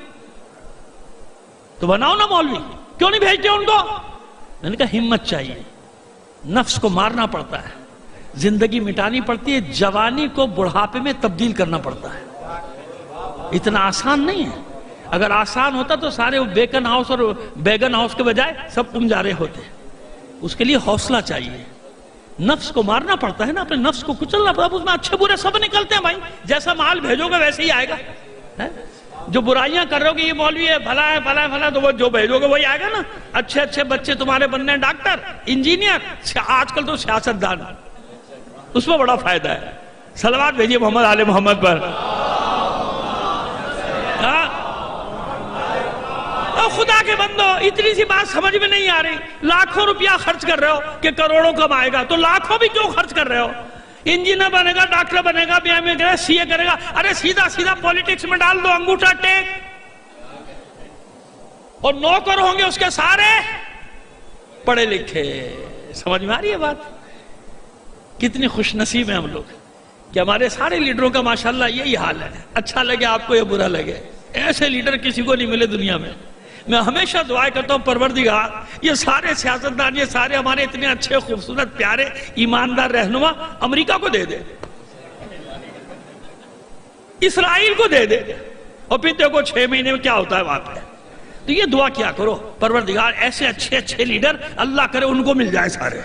تو بناؤ نا مولوی، کیوں نہیں بھیجتے ان کو؟ میں نے کہا ہمت چاہیے، نفس کو مارنا پڑتا ہے، زندگی مٹانی پڑتی ہے، جوانی کو بڑھاپے میں تبدیل کرنا پڑتا ہے، اتنا آسان نہیں ہے۔ اگر آسان ہوتا تو سارے بیکن ہاؤس اور بیگن ہاؤس کے بجائے سب کم جا رہے ہوتے۔ اس کے لیے حوصلہ چاہیے، نفس کو مارنا پڑتا ہے نا، اپنے نفس کو کچلنا پڑتا ہے، اس میں اچھے برے سب نکلتے ہیں بھائی، جیسا مال بھیجو گے ویسے ہی آئے گا۔ جو برائیاں کر رہے ہو کہ یہ مولوی ہے بھلا ہے فلا ہے فلا، تو وہ جو بھیجو گے وہی آئے گا نا۔ اچھے اچھے بچے تمہارے بننے ہیں ڈاکٹر، انجینئر، آج کل تو سیاست دان، اس میں بڑا فائدہ ہے۔ صلوات بھیجیے محمد آل محمد پر۔ خدا کے بندو، اتنی سی بات سمجھ میں نہیں آ رہی، لاکھوں روپیہ خرچ کر رہے ہو کہ کروڑوں کم آئے گا، تو لاکھوں بھی کیوں خرچ کر رہے ہو؟ انجینئر بنے گا، ڈاکٹر بنے گا، بی ایم اے کرے گا، سی اے کرے گا، ارے سیدھا سیدھا پولیٹکس میں ڈال دو انگوٹھا ٹیک، اور نوکر ہوں گے اس کے سارے پڑھے لکھے۔ سمجھ میں آ رہی ہے بات؟ کتنی خوش نصیب ہیں ہم لوگ کہ ہمارے سارے لیڈروں کا ماشاءاللہ یہی حال ہے، اچھا لگے آپ کو یا برا لگے، ایسے لیڈر کسی کو نہیں ملے دنیا میں۔ میں ہمیشہ دعائیں کرتا ہوں پروردگار یہ سارے سیاستدان، یہ سارے ہمارے اتنے اچھے خوبصورت پیارے ایماندار رہنما امریکہ کو دے دے، اسرائیل کو دے دے، اور پھر دیکھو 6 مہینے میں کیا ہوتا ہے وہاں پہ۔ تو یہ دعا کیا کرو، پروردگار ایسے اچھے اچھے لیڈر اللہ کرے ان کو مل جائے، سارے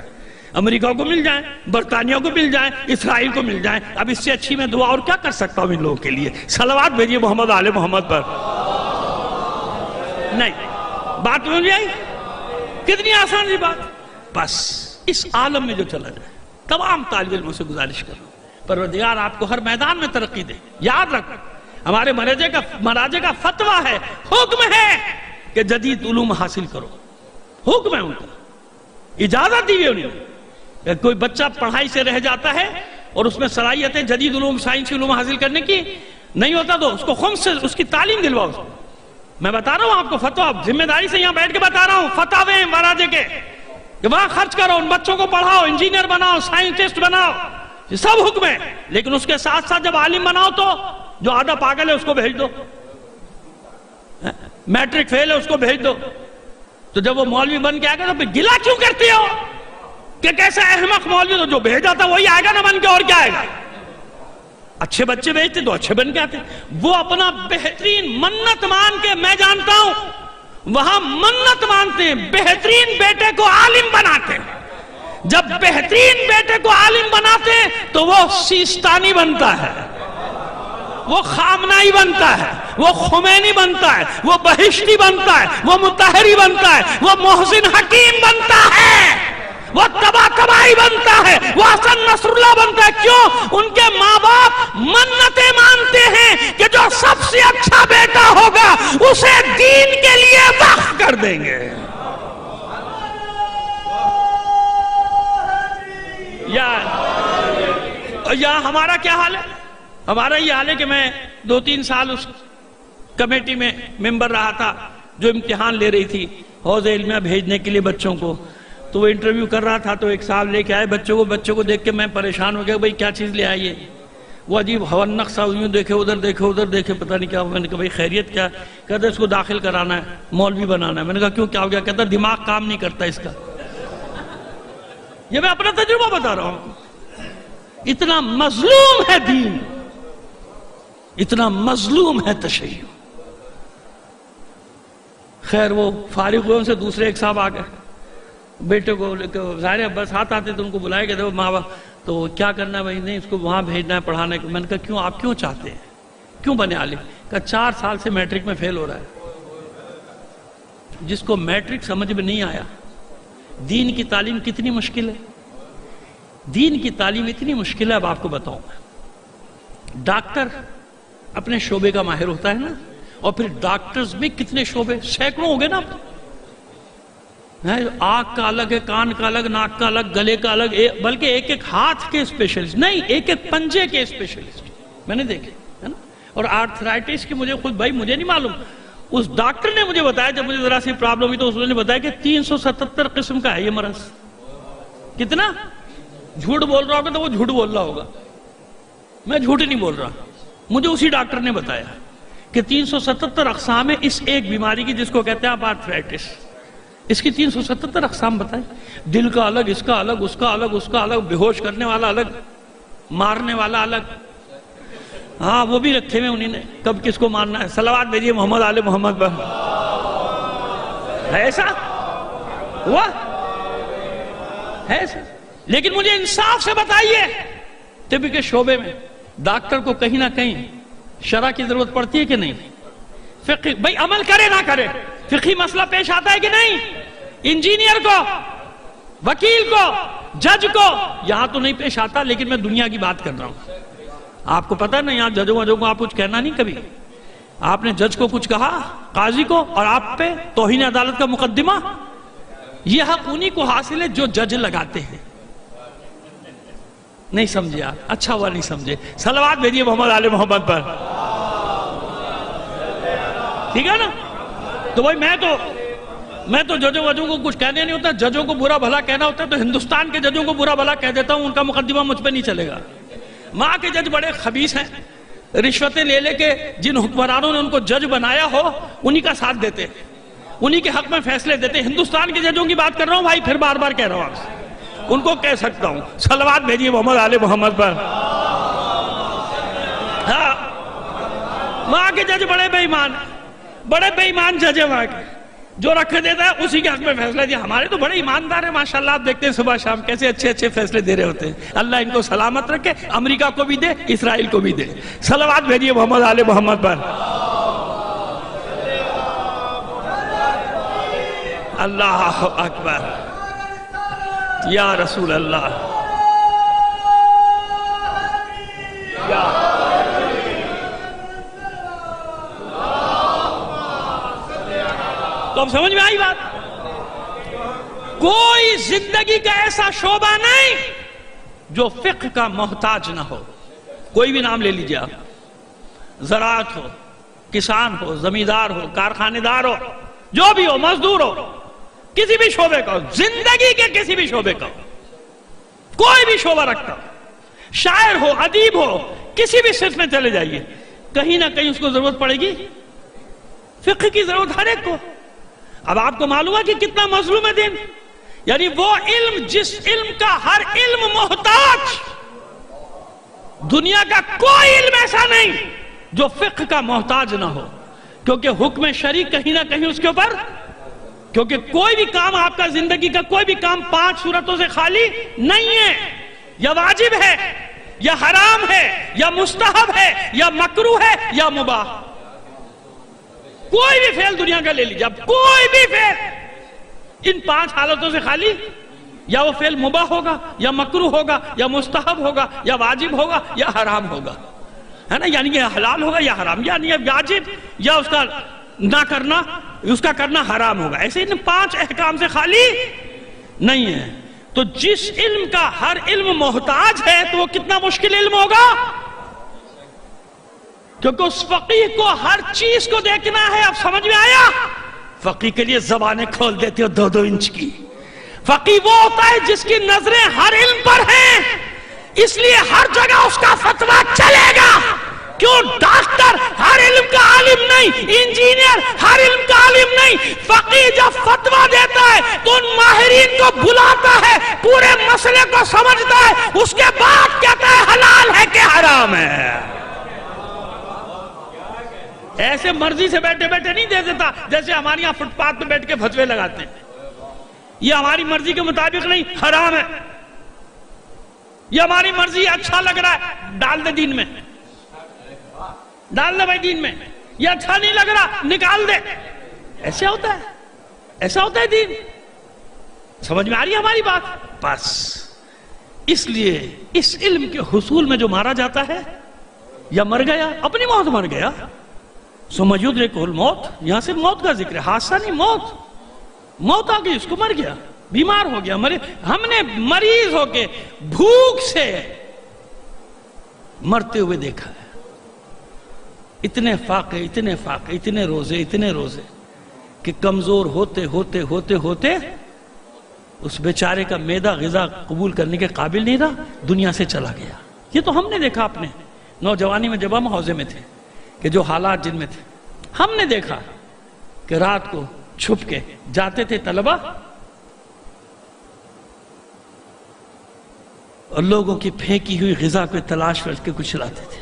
امریکہ کو مل جائیں، برطانیہ کو مل جائیں، اسرائیل کو مل جائیں۔ اب اس سے اچھی میں دعا اور کیا کر سکتا ہوں ان لوگوں کے لیے؟ صلوات بھیجیے محمد آل محمد پر۔ نہیں، بات سمجھ آئی؟ کتنی آسان سی بات۔ بس اس عالم میں جو چلا جائے، تمام طالب علموں سے گزارش کرو پروردگار آپ کو ہر میدان میں ترقی دے۔ یاد رکھ، ہمارے مراجع کا فتویٰ ہے، حکم ہے کہ جدید علوم حاصل کرو، حکم ہے ان کا، اجازت دی ہوئی انہوں نے۔ کہ کوئی بچہ پڑھائی سے رہ جاتا ہے اور اس میں صلاحیتیں جدید علوم، سائنسی علوم حاصل کرنے کی نہیں ہوتا تو اس کو خمس سے اس کی تعلیم دلواؤ۔ میں بتا رہا ہوں آپ کو فتویٰ، ذمہ داری سے یہاں بیٹھ کے بتا رہا ہوں، فتاوے ہیں مراجع کے کہ وہاں خرچ کرو، ان بچوں کو پڑھاؤ، انجینئر بناؤ، سائنٹسٹ بناؤ، یہ سب حکم ہے۔ لیکن اس کے ساتھ ساتھ جب عالم بناؤ تو جو آدھا پاگل ہے اس کو بھیج دو، میٹرک فیل ہے اس کو بھیج دو۔ تو جب وہ مولوی بن کے آئے گا تو پھر گلہ کیوں کرتے ہو کہ کیسا احمق مولوی؟ تو جو بھیجا تھا وہی آئے گا نہ بن کے، اور کیا آئے گا؟ اچھے بچے بھیجتے تو اچھے بن کے آتے۔ وہ اپنا بہترین منت مان کے، میں جانتا ہوں وہاں منت مانتے ہیں، بہترین بیٹے کو عالم بناتے ہیں۔ جب بہترین بیٹے کو عالم بناتے ہیں تو وہ سیستانی بنتا ہے، وہ خامنائی بنتا ہے، وہ خمینی بنتا ہے، وہ بہشتی بنتا ہے، وہ مطہری بنتا ہے، وہ محسن حکیم بنتا ہے، وہ تباہی بنتا ہے، وہ حسن نصر اللہ بنتا ہے۔ کیوں؟ ان کے ماں باپ منتیں مانتے ہیں کہ جو سب سے اچھا بیٹا ہوگا اسے دین کے لیے وقف کر دیں گے۔ یا ہمارا کیا حال ہے؟ ہمارا یہ حال ہے کہ میں 2-3 سال اس کمیٹی میں ممبر رہا تھا جو امتحان لے رہی تھی حوض علمیہ بھیجنے کے لیے بچوں کو۔ تو وہ انٹرویو کر رہا تھا تو ایک صاحب لے کے آئے بچوں کو دیکھ کے میں پریشان ہو گیا، بھائی کیا چیز لے آئیے؟ وہ عجیب ہونق سا، یوں دیکھے ادھر دیکھے، پتہ نہیں کیا۔ میں نے کہا بھائی خیریت کیا؟ کہتا اس کو داخل کرانا ہے، مولوی بنانا ہے۔ میں نے کہا کیوں، کیا ہو گیا؟ کہتا دماغ کام نہیں کرتا اس کا۔ یہ میں اپنا تجربہ بتا رہا ہوں۔ اتنا مظلوم ہے دین، اتنا مظلوم ہے تشیع۔ خیر وہ فارغ ہوئے، ان سے دوسرے ایک صاحب آ گئے، بیٹے کو ظاہر ہے بس ہاتھ آتے تو ان کو بلائے گئے تھے ماں باپ، تو کیا کرنا ہے بھائی؟ نہیں اس کو وہاں بھیجنا ہے پڑھانے کو۔ میں نے کہا کیوں، آپ کیوں چاہتے ہیں، کیوں بنے عالم؟ کہا 4 سال سے میٹرک میں فیل ہو رہا ہے۔ جس کو میٹرک سمجھ میں نہیں آیا، دین کی تعلیم کتنی مشکل ہے، دین کی تعلیم اتنی مشکل ہے۔ اب آپ کو بتاؤں، ڈاکٹر اپنے شعبے کا ماہر ہوتا ہے نا، اور پھر ڈاکٹرز میں کتنے شعبے، سینکڑوں ہو گئے نا اب تو۔ آنکھ کا الگ ہے، کان کا الگ، ناک کا الگ، گلے کا الگ، بلکہ ایک ہاتھ کے اسپیشلسٹ نہیں، ایک پنجے کے اسپیشلسٹ میں نے دیکھے ہے نا۔ اور آرتھرائٹس کی مجھے خود بھائی مجھے نہیں معلوم، اس ڈاکٹر نے مجھے بتایا جب مجھے ذرا سی پرابلم ہوئی تو اس نے بتایا کہ 377 قسم کا ہے یہ مرض۔ کتنا؟ جھوٹ بول رہا ہوگا تو وہ جھوٹ بول رہا ہوگا، میں جھوٹ نہیں بول رہا، مجھے اسی ڈاکٹر نے بتایا کہ 377 اقسام ہے اس ایک بیماری کی جس کو کہتے ہیں آرتھرائٹس۔ اس کی 377 اقسام بتائیں، دل کا الگ، اس کا الگ، اس کا الگ، اس کا الگ، بے ہوش کرنے والا الگ، مارنے والا الگ۔ ہاں وہ بھی رکھے ہوئے انہیں نے، کب کس کو مارنا ہے۔ صلوات بھیجیے محمد آل محمد پر۔ ہے ایسا ہوا ہے ایسا؟ لیکن مجھے انصاف سے بتائیے، طب کے شعبے میں ڈاکٹر کو کہیں نہ کہیں شرع کی ضرورت پڑتی ہے کہ نہیں؟ فقہ بھائی عمل کرے نہ کرے، فقہی مسئلہ پیش آتا ہے کہ نہیں؟ انجینئر کو، وکیل کو، جج کو یہاں تو نہیں پیش آتا، لیکن میں دنیا کی بات کر رہا ہوں۔ آپ کو پتہ ہے نا یہاں ججوں وجوں کو آپ کچھ کہنا نہیں کبھی۔ آپ نے جج کو کچھ کہا، قاضی کو، اور آپ پہ توہین عدالت کا مقدمہ۔ یہ حق انہی کو حاصل ہے جو جج لگاتے ہیں۔ نہیں سمجھے آپ؟ اچھا ہوا نہیں سمجھے۔ صلوات بھیجیے محمد آل محمد پر۔ ٹھیک ہے نا؟ تو بھائی میں تو ججوں وجوں کو کچھ کہنے نہیں ہوتا، ججوں کو برا بھلا کہنا ہوتا ہے تو ہندوستان کے ججوں کو برا بھلا کہہ دیتا ہوں، ان کا مقدمہ مجھ پہ نہیں چلے گا۔ ماں کے جج بڑے خبیث ہیں، رشوتیں لے لے کے جن حکمرانوں نے ان کو جج بنایا ہو انہی کا ساتھ دیتے، انہی کے حق میں فیصلے دیتے. ہندوستان کے ججوں کی بات کر رہا ہوں بھائی, پھر بار بار کہہ رہا ہوں آپ سے, ان کو کہہ سکتا ہوں صلوات بھیجیے محمد آل محمد پر. ہاں, وہاں کے جج بڑے بے ایمان جج ہیں وہاں کے, جو رکھ دیتا ہے اسی کے حق میں فیصلہ دیا. ہمارے تو بڑے ایماندار ہیں ماشاءاللہ, آپ دیکھتے ہیں صبح شام کیسے اچھے اچھے فیصلے دے رہے ہوتے ہیں. اللہ ان کو سلامت رکھے, امریکہ کو بھی دے, اسرائیل کو بھی دے. صلوات بھیجیے محمد آل محمد پر. اللہ اکبر, یا رسول اللہ. تو اب سمجھ میں آئی بات؟ کوئی زندگی کا ایسا شعبہ نہیں جو فقہ کا محتاج نہ ہو. کوئی بھی نام لے لیجیے آپ, زراعت ہو, کسان ہو, زمیندار ہو, کارخانے دار ہو, جو بھی ہو, مزدور ہو, کسی بھی شعبے کا ہو, زندگی کے کسی بھی شعبے کا ہو, کوئی بھی شعبہ رکھتا ہو, شاعر ہو, ادیب ہو, کسی بھی صنف میں چلے جائیے, کہیں نہ کہیں اس کو ضرورت پڑے گی فقہ کی, ضرورت ہر ایک کو. اب آپ کو معلوم ہے کہ کتنا مظلوم ہے دین. یعنی وہ علم جس علم کا ہر علم محتاج, دنیا کا کوئی علم ایسا نہیں جو فقہ کا محتاج نہ ہو, کیونکہ حکم شرعی کہیں نہ کہیں اس کے اوپر, کیونکہ کوئی بھی کام آپ کا, زندگی کا کوئی بھی کام 5 صورتوں سے خالی نہیں ہے. یا واجب ہے, یا حرام ہے, یا مستحب ہے, یا مکروہ ہے, یا مباح. کوئی بھی فعل دنیا کا لے لیجیے, اب کوئی بھی فعل ان 5 حالتوں سے خالی, یا وہ فعل مباح ہوگا, یا مکروہ ہوگا, یا مستحب ہوگا, یا واجب ہوگا, یا حرام ہوگا, ہے نا. یعنی یہ حلال ہوگا یا حرام, یعنی یہ واجب یا اس کا نہ کرنا, اس کا کرنا حرام ہوگا. ایسے ان 5 احکام سے خالی نہیں ہے. تو جس علم کا ہر علم محتاج ہے تو وہ کتنا مشکل علم ہوگا, کیونکہ اس فقیہ کو ہر چیز کو دیکھنا ہے. اب سمجھ میں آیا؟ فقیہ کے لیے زبانیں کھول دیتے ہو 2-2 انچ کی. فقیہ وہ ہوتا ہے جس کی نظریں ہر علم پر ہیں, اس لیے ہر جگہ اس کا فتویٰ چلے گا. کیوں؟ ڈاکٹر ہر علم کا عالم نہیں, انجینئر ہر علم کا عالم نہیں. فقیہ جب فتویٰ دیتا ہے تو ان ماہرین کو بلاتا ہے, پورے مسئلے کو سمجھتا ہے, اس کے بعد کہتا ہے حلال ہے کہ حرام ہے. ایسے مرضی سے بیٹھے بیٹھے نہیں دے دیتا جیسے ہمارے یہاں فٹ پاتھ پہ بیٹھ کے فتوے لگاتے ہیں. یہ ہماری مرضی کے مطابق نہیں, حرام ہے. یہ ہماری مرضی, اچھا لگ رہا ہے ڈال دے دین میں, ڈال دے بھائی دین میں, یہ اچھا نہیں لگ رہا نکال دے. ایسے ہوتا ہے, ایسا ہوتا ہے دین. سمجھ میں آ رہی ہے ہماری بات؟ بس اس لیے اس علم کے حصول میں جو مارا جاتا ہے یا مر گیا, اپنی موت مر گیا, ثم یدرکہ الموت, یہاں سے موت کا ذکر ہے, حادثہ نہیں, موت آ گئی, اس کو مر گیا, بیمار ہو گیا. ہم نے مریض ہو کے بھوک سے مرتے ہوئے دیکھا ہے. اتنے فاقے, اتنے روزے کہ کمزور ہوتے ہوتے ہوتے ہوتے اس بیچارے کا معدہ غذا قبول کرنے کے قابل نہیں رہا, دنیا سے چلا گیا. یہ تو ہم نے دیکھا اپنے نوجوانی میں جب ہم حوزے میں تھے, کہ جو حالات جن میں تھے, ہم نے دیکھا کہ رات کو چھپ کے جاتے تھے طلبہ اور لوگوں کی پھینکی ہوئی غذا کو تلاش کر کے کچھ لاتے تھے,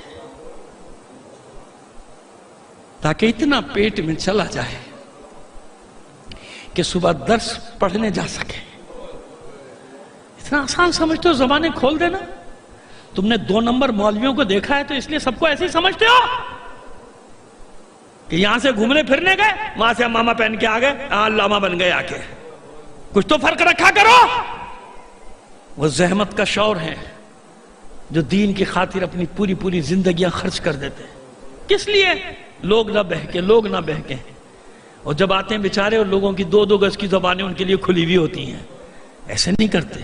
تاکہ اتنا پیٹ میں چلا جائے کہ صبح درس پڑھنے جا سکے. اتنا آسان سمجھتے ہو زبانیں کھول دینا؟ تم نے 2 نمبر مولویوں کو دیکھا ہے تو اس لیے سب کو ایسے ہی سمجھتے ہو کہ یہاں سے گھومنے پھرنے گئے, وہاں سے امامہ پہن کے آ گئے, علامہ بن گئے آ کے. کچھ تو فرق رکھا کرو. وہ زحمت کا شعور ہے جو دین کی خاطر اپنی پوری زندگیاں خرچ کر دیتے. کس لیے؟ لوگ نہ بہکیں. اور جب آتے ہیں بیچارے اور لوگوں کی 2-2 گز کی زبانیں ان کے لیے کھلی ہوئی ہوتی ہیں, ایسے نہیں کرتے.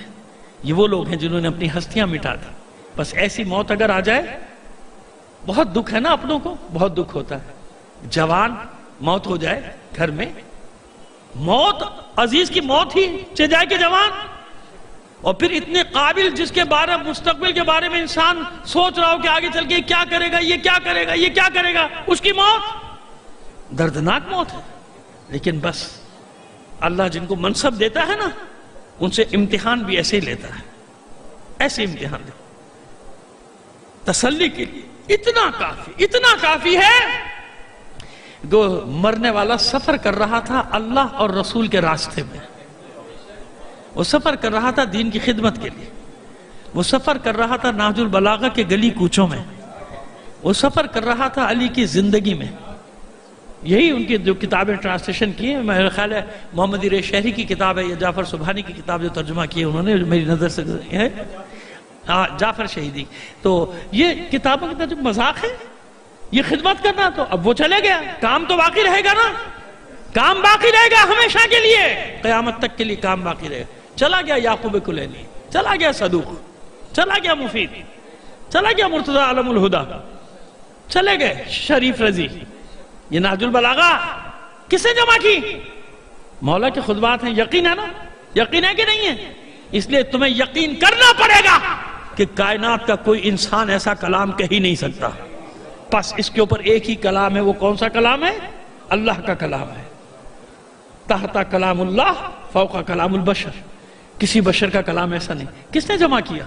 یہ وہ لوگ ہیں جنہوں نے اپنی ہستیاں مٹا دی. بس ایسی موت اگر آ جائے, بہت دکھ ہے نا, اپنوں کو بہت دکھ ہوتا ہے. جوان موت ہو جائے گھر میں, موت عزیز کی موت ہی چہ جائے کہ جوان, اور پھر اتنے قابل جس کے بارے مستقبل کے بارے میں انسان سوچ رہا ہو کہ آگے چل کے کیا کرے گا, یہ کیا کرے گا, یہ کیا کرے گا, اس کی موت دردناک موت ہے. لیکن بس اللہ جن کو منصب دیتا ہے نا ان سے امتحان بھی ایسے ہی لیتا ہے، ایسے امتحان دے تسلی کے لیے۔ اتنا کافی ہے کہ مرنے والا سفر کر رہا تھا اللہ اور رسول کے راستے میں، وہ سفر کر رہا تھا دین کی خدمت کے لیے، وہ سفر کر رہا تھا نہج البلاغہ کے گلی کوچوں میں، وہ سفر کر رہا تھا علی کی زندگی میں۔ یہی ان کی جو کتابیں ٹرانسلیشن کی ہیں، میرا خیال ہے محمد رے شہری کی کتاب ہے یا جعفر سبحانی کی کتاب جو ترجمہ کی ہے انہوں نے، میری نظر سے ہے جعفر شہیدی۔ تو یہ کتابوں کا جو مذاق ہے، یہ خدمت کرنا، تو اب وہ چلے گیا، کام تو باقی رہے گا نا، کام باقی رہے گا ہمیشہ کے لیے، قیامت تک کے لیے کام باقی رہے گا۔ چلا گیا یعقوب کلینی، چلا گیا صدوق، چلا گیا مفید، چلا گیا مرتضی عالم الہدا، چلے گئے شریف رضی۔ یہ نہج البلاغہ کس نے جمع کی؟ مولا کے خطبات ہیں، یقین ہے نا؟ یقین ہے کہ نہیں ہے؟ اس لیے تمہیں یقین کرنا پڑے گا کہ کائنات کا کوئی انسان ایسا کلام کہہ ہی نہیں سکتا، بس اس کے اوپر ایک ہی کلام ہے۔ وہ کون سا کلام ہے؟ اللہ کا کلام ہے۔ تحت کلام اللہ فوق کلام البشر، کسی بشر کا کلام ایسا نہیں۔ کس نے جمع کیا؟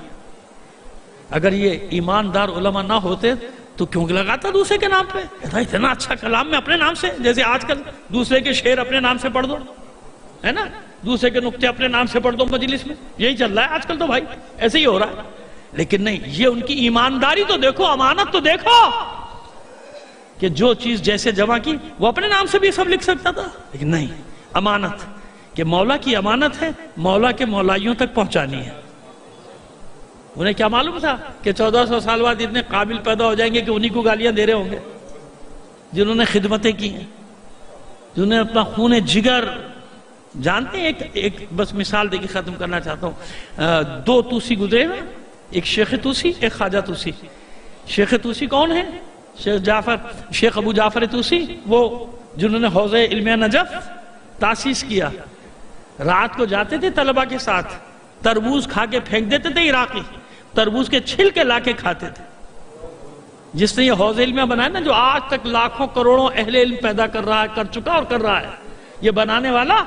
اگر یہ ایماندار علماء نہ ہوتے تو کیوں لگاتا دوسرے کے نام پہ؟ اتنا اچھا کلام میں اپنے نام سے، جیسے آج کل دوسرے کے شعر اپنے نام سے پڑھ دو، ہے نا، دوسرے کے نقطے اپنے نام سے پڑھ دو مجلس میں، یہی چل رہا ہے آج کل تو بھائی، ایسے ہی ہو رہا ہے۔ لیکن نہیں، یہ ان کی ایمانداری تو دیکھو، امانت تو دیکھو، کہ جو چیز جیسے جمع کی وہ اپنے نام سے بھی سب لکھ سکتا تھا، لیکن نہیں، امانت، کہ مولا کی امانت ہے، مولا کے مولائیوں تک پہنچانی ہے۔ انہیں کیا معلوم تھا کہ 1400 سال بعد اتنے قابل پیدا ہو جائیں گے کہ انہی کو گالیاں دے رہے ہوں گے، جنہوں نے خدمتیں کی ہیں، جنہوں نے اپنا خون جگر، جانتے ہیں ایک بس مثال دے کے ختم کرنا چاہتا ہوں۔ دو توسی گزرے ہیں، ایک شیخ توسی، ایک خواجہ توسی۔ شیخ توسی کون ہے؟ شیخ ابو جعفر توسی، وہ جنہوں نے حوض علم نجف تاسیس کیا۔ رات کو جاتے تھے طلبہ کے ساتھ، تربوز کھا کے پھینک دیتے تھے، عراقی تربوز کے چھلکے لا کے کھاتے تھے۔ جس نے یہ حوض علم بنایا نا، جو آج تک لاکھوں کروڑوں اہل علم پیدا کر رہا ہے، کر چکا اور کر رہا ہے، یہ بنانے والا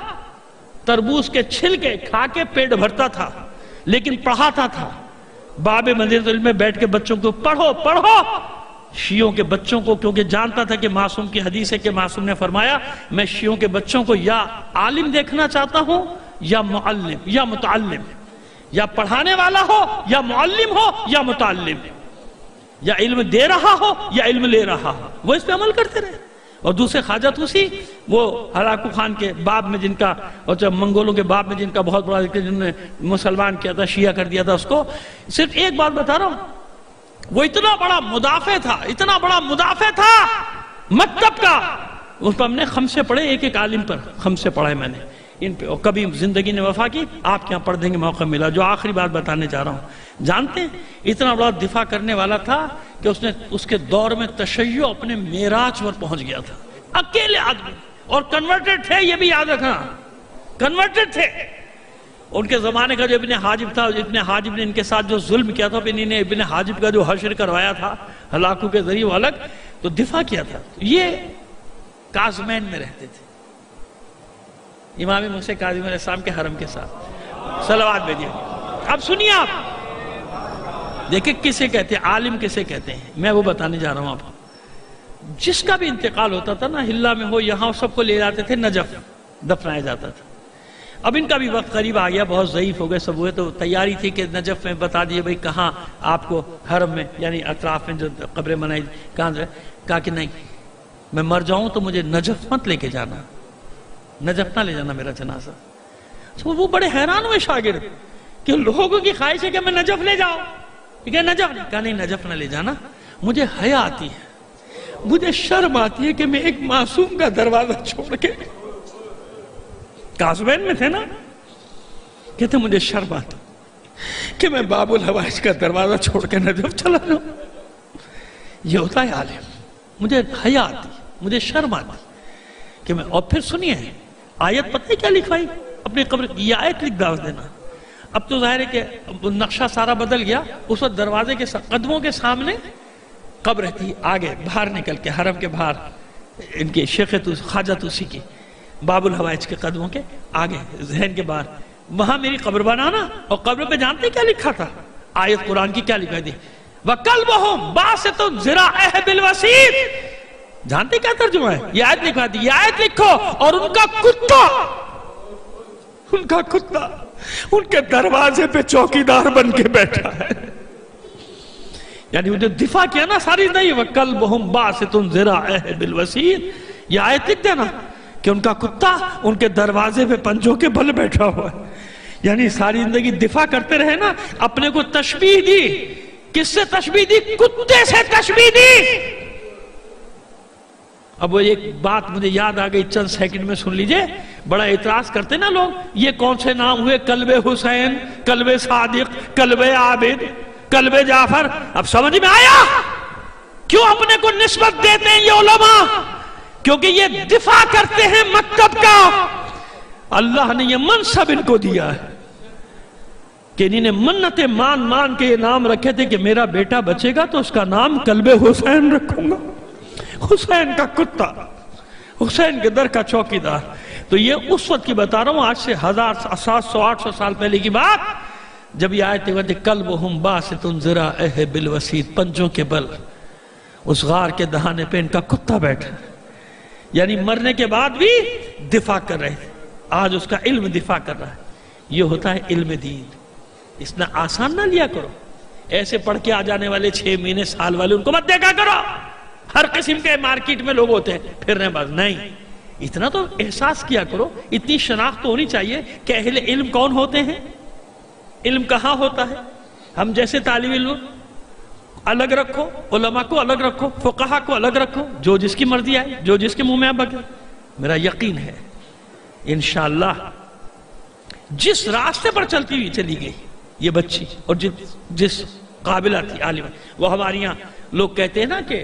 تربوز کے چھلکے کھا کے پیٹ بھرتا تھا، لیکن پڑھاتا تھا۔ باب مدینہ علم میں بیٹھ کے بچوں کو پڑھو پڑھو، شیعوں کے بچوں کو، کیونکہ جانتا تھا کہ معصوم کی حدیث ہے کہ معصوم نے فرمایا میں شیعوں کے بچوں کو یا عالم دیکھنا چاہتا ہوں یا معلم یا متعلم، یا پڑھانے والا ہو یا معلم ہو یا متعلم، یا علم دے رہا ہو یا علم لے رہا ہو، وہ اس پہ عمل کرتے رہے۔ اور دوسرے خواجہ توسی، وہ ہلاکو خان کے باب میں جن کا، اور جب منگولوں کے باب میں جن کا بہت بڑا ذکر، جنہوں نے مسلمان کیا تھا، شیعہ کر دیا تھا اس کو۔ صرف ایک بات بتا رہا ہوں، وہ اتنا بڑا مدافع تھا، اتنا بڑا مدافع تھا مکتب کا، اس پر ہم نے خمسے پڑھے، ایک ایک عالم پر خمسے پڑھے میں نے ان پہ، اور کبھی زندگی نے وفا کی، آپ کے یہاں پڑھ دیں گے موقع ملا۔ جو آخری بات بتانے جا رہا ہوں، جانتے ہیں اتنا بڑا دفاع کرنے والا تھا کہ اس کے دور میں تشیع اپنے معراج پر پہنچ گیا تھا، اکیلے آدمی، اور کنورٹڈ تھے، یہ بھی یاد رکھنا، کنورٹڈ تھے۔ ان کے زمانے کا جو ابن حاجب تھا، ابن حاجب نے ان کے ساتھ جو ظلم کیا تھا، انہیں ابن حاجب کا جو حشر کروایا تھا ہلاکو کے ذریعے، وہ الگ تو دفاع کیا تھا۔ یہ کاظمین میں رہتے تھے، امام موسیٰ کاظم علیہ السلام کے حرم کے ساتھ، صلوات بھیجیے۔ اب سنیے، آپ دیکھیں کسے کہتے ہیں، عالم کسے کہتے ہیں، میں وہ بتانے جا رہا ہوں آپ کو۔ جس کا بھی انتقال ہوتا تھا نا، ہلا میں ہو یہاں، سب کو لے جاتے تھے نجف، دفنایا جاتا تھا۔ اب ان کا بھی وقت قریب آ گیا، بہت ضعیف ہو گئے سب ہوئے، تو تیاری تھی کہ نجف میں بتا دیے بھئی کہاں آپ کو حرم میں، یعنی اطراف میں جو قبریں بنائی، کہاں سے؟ کہا کہ نہیں، میں مر جاؤں تو مجھے نجف مت لے کے جانا، نجف نہ لے جانا میرا جنازہ۔ تو وہ بڑے حیران ہوئے شاگرد کہ لوگوں کی خواہش ہے کہ میں نجف لے جاؤں، کہ نجف نہیں، کہا نہیں نجف نہ لے جانا، مجھے حیا آتی ہے، مجھے شرم آتی ہے کہ میں ایک معصوم کا دروازہ چھوڑ کے، کاظمین میں تھے نا، کہتے مجھے شرم آتی کہ میں باب الحوائج کا دروازہ چھوڑ کے نجف چلا جاؤں۔ یہ ہوتا ہے عالم، مجھے حیا آتی، مجھے شرم آتی کہ میں، اور پھر سنیے آیت پتہ ہے کیا لکھوائی اپنی قبر، یہ آیت لکھ دعوت دینا۔ اب تو ظاہر ہے کہ نقشہ سارا بدل گیا، اس وقت دروازے کے قدموں کے سامنے قبر تھی، آگے باہر نکل کے حرم کے باہر ان کے شیخ خواجہ توسی کی، باب الحوائج کے قدموں کے آگے ذہن کے باہر، وہاں میری قبر بنانا، اور قبر پہ جانتے کیا لکھا تھا؟ آیت قرآن کی کیا لکھا تھی؟ وَقَلْبُهُمْ بَاسِطٌ ذِرَاعِهِ بِالْوَسِيدِ، جانتے کیا ترجمہ ہے؟ یہ آیت لکھا تھی، یہ آیت لکھو، اور ان کا کتا ان کے دروازے پہ چوکیدار بن کے بیٹھا ہے. یعنی انہیں دفاع کیا نا ساری نہیں. وَقَلْبُهُمْ بَاسِطٌ ذِرَاعِهِ بِالْوَسِيدِ، یہ آیت لکھ دینا کہ ان کا کتا ان کے دروازے پہ پنجوں کے بل بیٹھا ہوا ہے. یعنی ساری زندگی دفاع کرتے رہے نا، اپنے کو تشبیہ دی. کس سے تشبیہ دی؟ کتے سے تشبیہ دی. اب وہ ایک بات مجھے یاد آ گئی، چند سیکنڈ میں سن لیجئے. بڑا اعتراض کرتے نا لوگ، یہ کون سے نام ہوئے؟ قلب حسین، قلب صادق، قلب عابد، قلب جعفر. اب سمجھ میں آیا کیوں اپنے کو نسبت دیتے ہیں یہ علماء؟ کیونکہ یہ دفاع کرتے ہیں مکتب کا. اللہ نے یہ منصب ان کو دیا ہے کہ انہیں منتیں مان کے یہ نام رکھے تھے کہ میرا بیٹا بچے گا تو اس کا نام قلب حسین رکھوں گا. حسین کا کتا، حسین کے در کا چوکیدار. تو یہ اس وقت کی بتا رہا ہوں، آج سے 1700-800 سال پہلے کی بات، جب یہ آیت ہوئے تھے قلبہم باسط ذراعہ بالوسید، پنجوں کے بل اس غار کے دہانے پہ ان کا کتا بیٹھا. یعنی مرنے کے بعد بھی دفاع کر رہے تھے. آج اس کا علم دفاع کر رہا ہے. یہ ہوتا ہے علم دین. اس نے آسان نہ لیا کرو. ایسے پڑھ کے آ جانے والے 6 مہینے سال والے ان کو مت دیکھا کرو. ہر قسم کے مارکیٹ میں لوگ ہوتے ہیں پھرنے باز. نہیں، اتنا تو احساس کیا کرو، اتنی شناخت تو ہونی چاہیے کہ اہل علم کون ہوتے ہیں، علم کہاں ہوتا ہے. ہم جیسے طالب علم الگ رکھو، علماء کو الگ رکھو، فقہا کو الگ رکھو، جو جس کی مرضی آئے، جو جس کے منہ میں آ بکے. میرا یقین ہے انشاءاللہ جس راستے پر چلتی ہوئی چلی گئی یہ بچی، اور جس قابلہ تھی عالم، وہ ہمارے یہاں لوگ کہتے ہیں نا کہ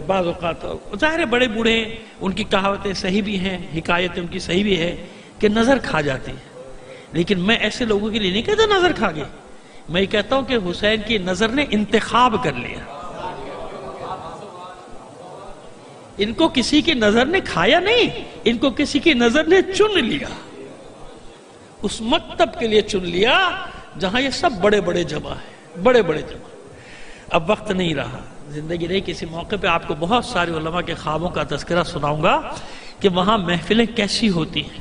بعض اوقات ظاہر بڑے بوڑھے ہیں، ان کی کہاوتیں صحیح بھی ہیں، حکایتیں ان کی صحیح بھی ہے کہ نظر کھا جاتی ہے. لیکن میں ایسے لوگوں کے لیے نہیں کہتا نظر کھا گئی. میں یہ کہتا ہوں کہ حسین کی نظر نے انتخاب کر لیا. ان کو کسی کی نظر نے کھایا نہیں، ان کو کسی کی نظر نے چن لیا. اس مکتب کے لیے چن لیا جہاں یہ سب بڑے بڑے جمع ہیں، بڑے بڑے جمع. اب وقت نہیں رہا، زندگی رہی، کسی موقع پہ آپ کو بہت سارے علماء کے خوابوں کا تذکرہ سناؤں گا کہ وہاں محفلیں کیسی ہوتی ہیں،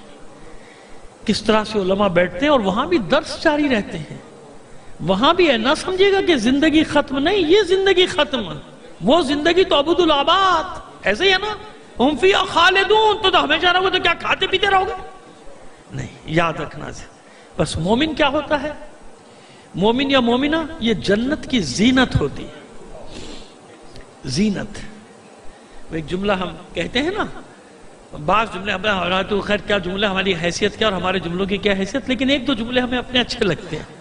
کس طرح سے علماء بیٹھتے ہیں، اور وہاں بھی درس جاری رہتے ہیں. وہاں بھی ہے، نہ سمجھے گا کہ زندگی ختم نہیں، یہ زندگی ختم، وہ زندگی تو ابد الآباد. ایسے ہی ہے نا، ہم فیہا خالدون، تو ہمیشہ رہو گے تو کیا کھاتے پیتے رہو گے؟ نہیں، یاد رکھنا سے. بس مومن کیا ہوتا ہے؟ مومن یا مومنہ یہ جنت کی زینت ہوتی ہے. زینت، ایک جملہ ہم کہتے ہیں نا، بعض جملے ہمیں تو خیر کیا جملہ ہماری حیثیت کیا اور ہمارے جملوں کی کیا حیثیت، لیکن ایک دو جملے ہمیں اپنے اچھے لگتے ہیں.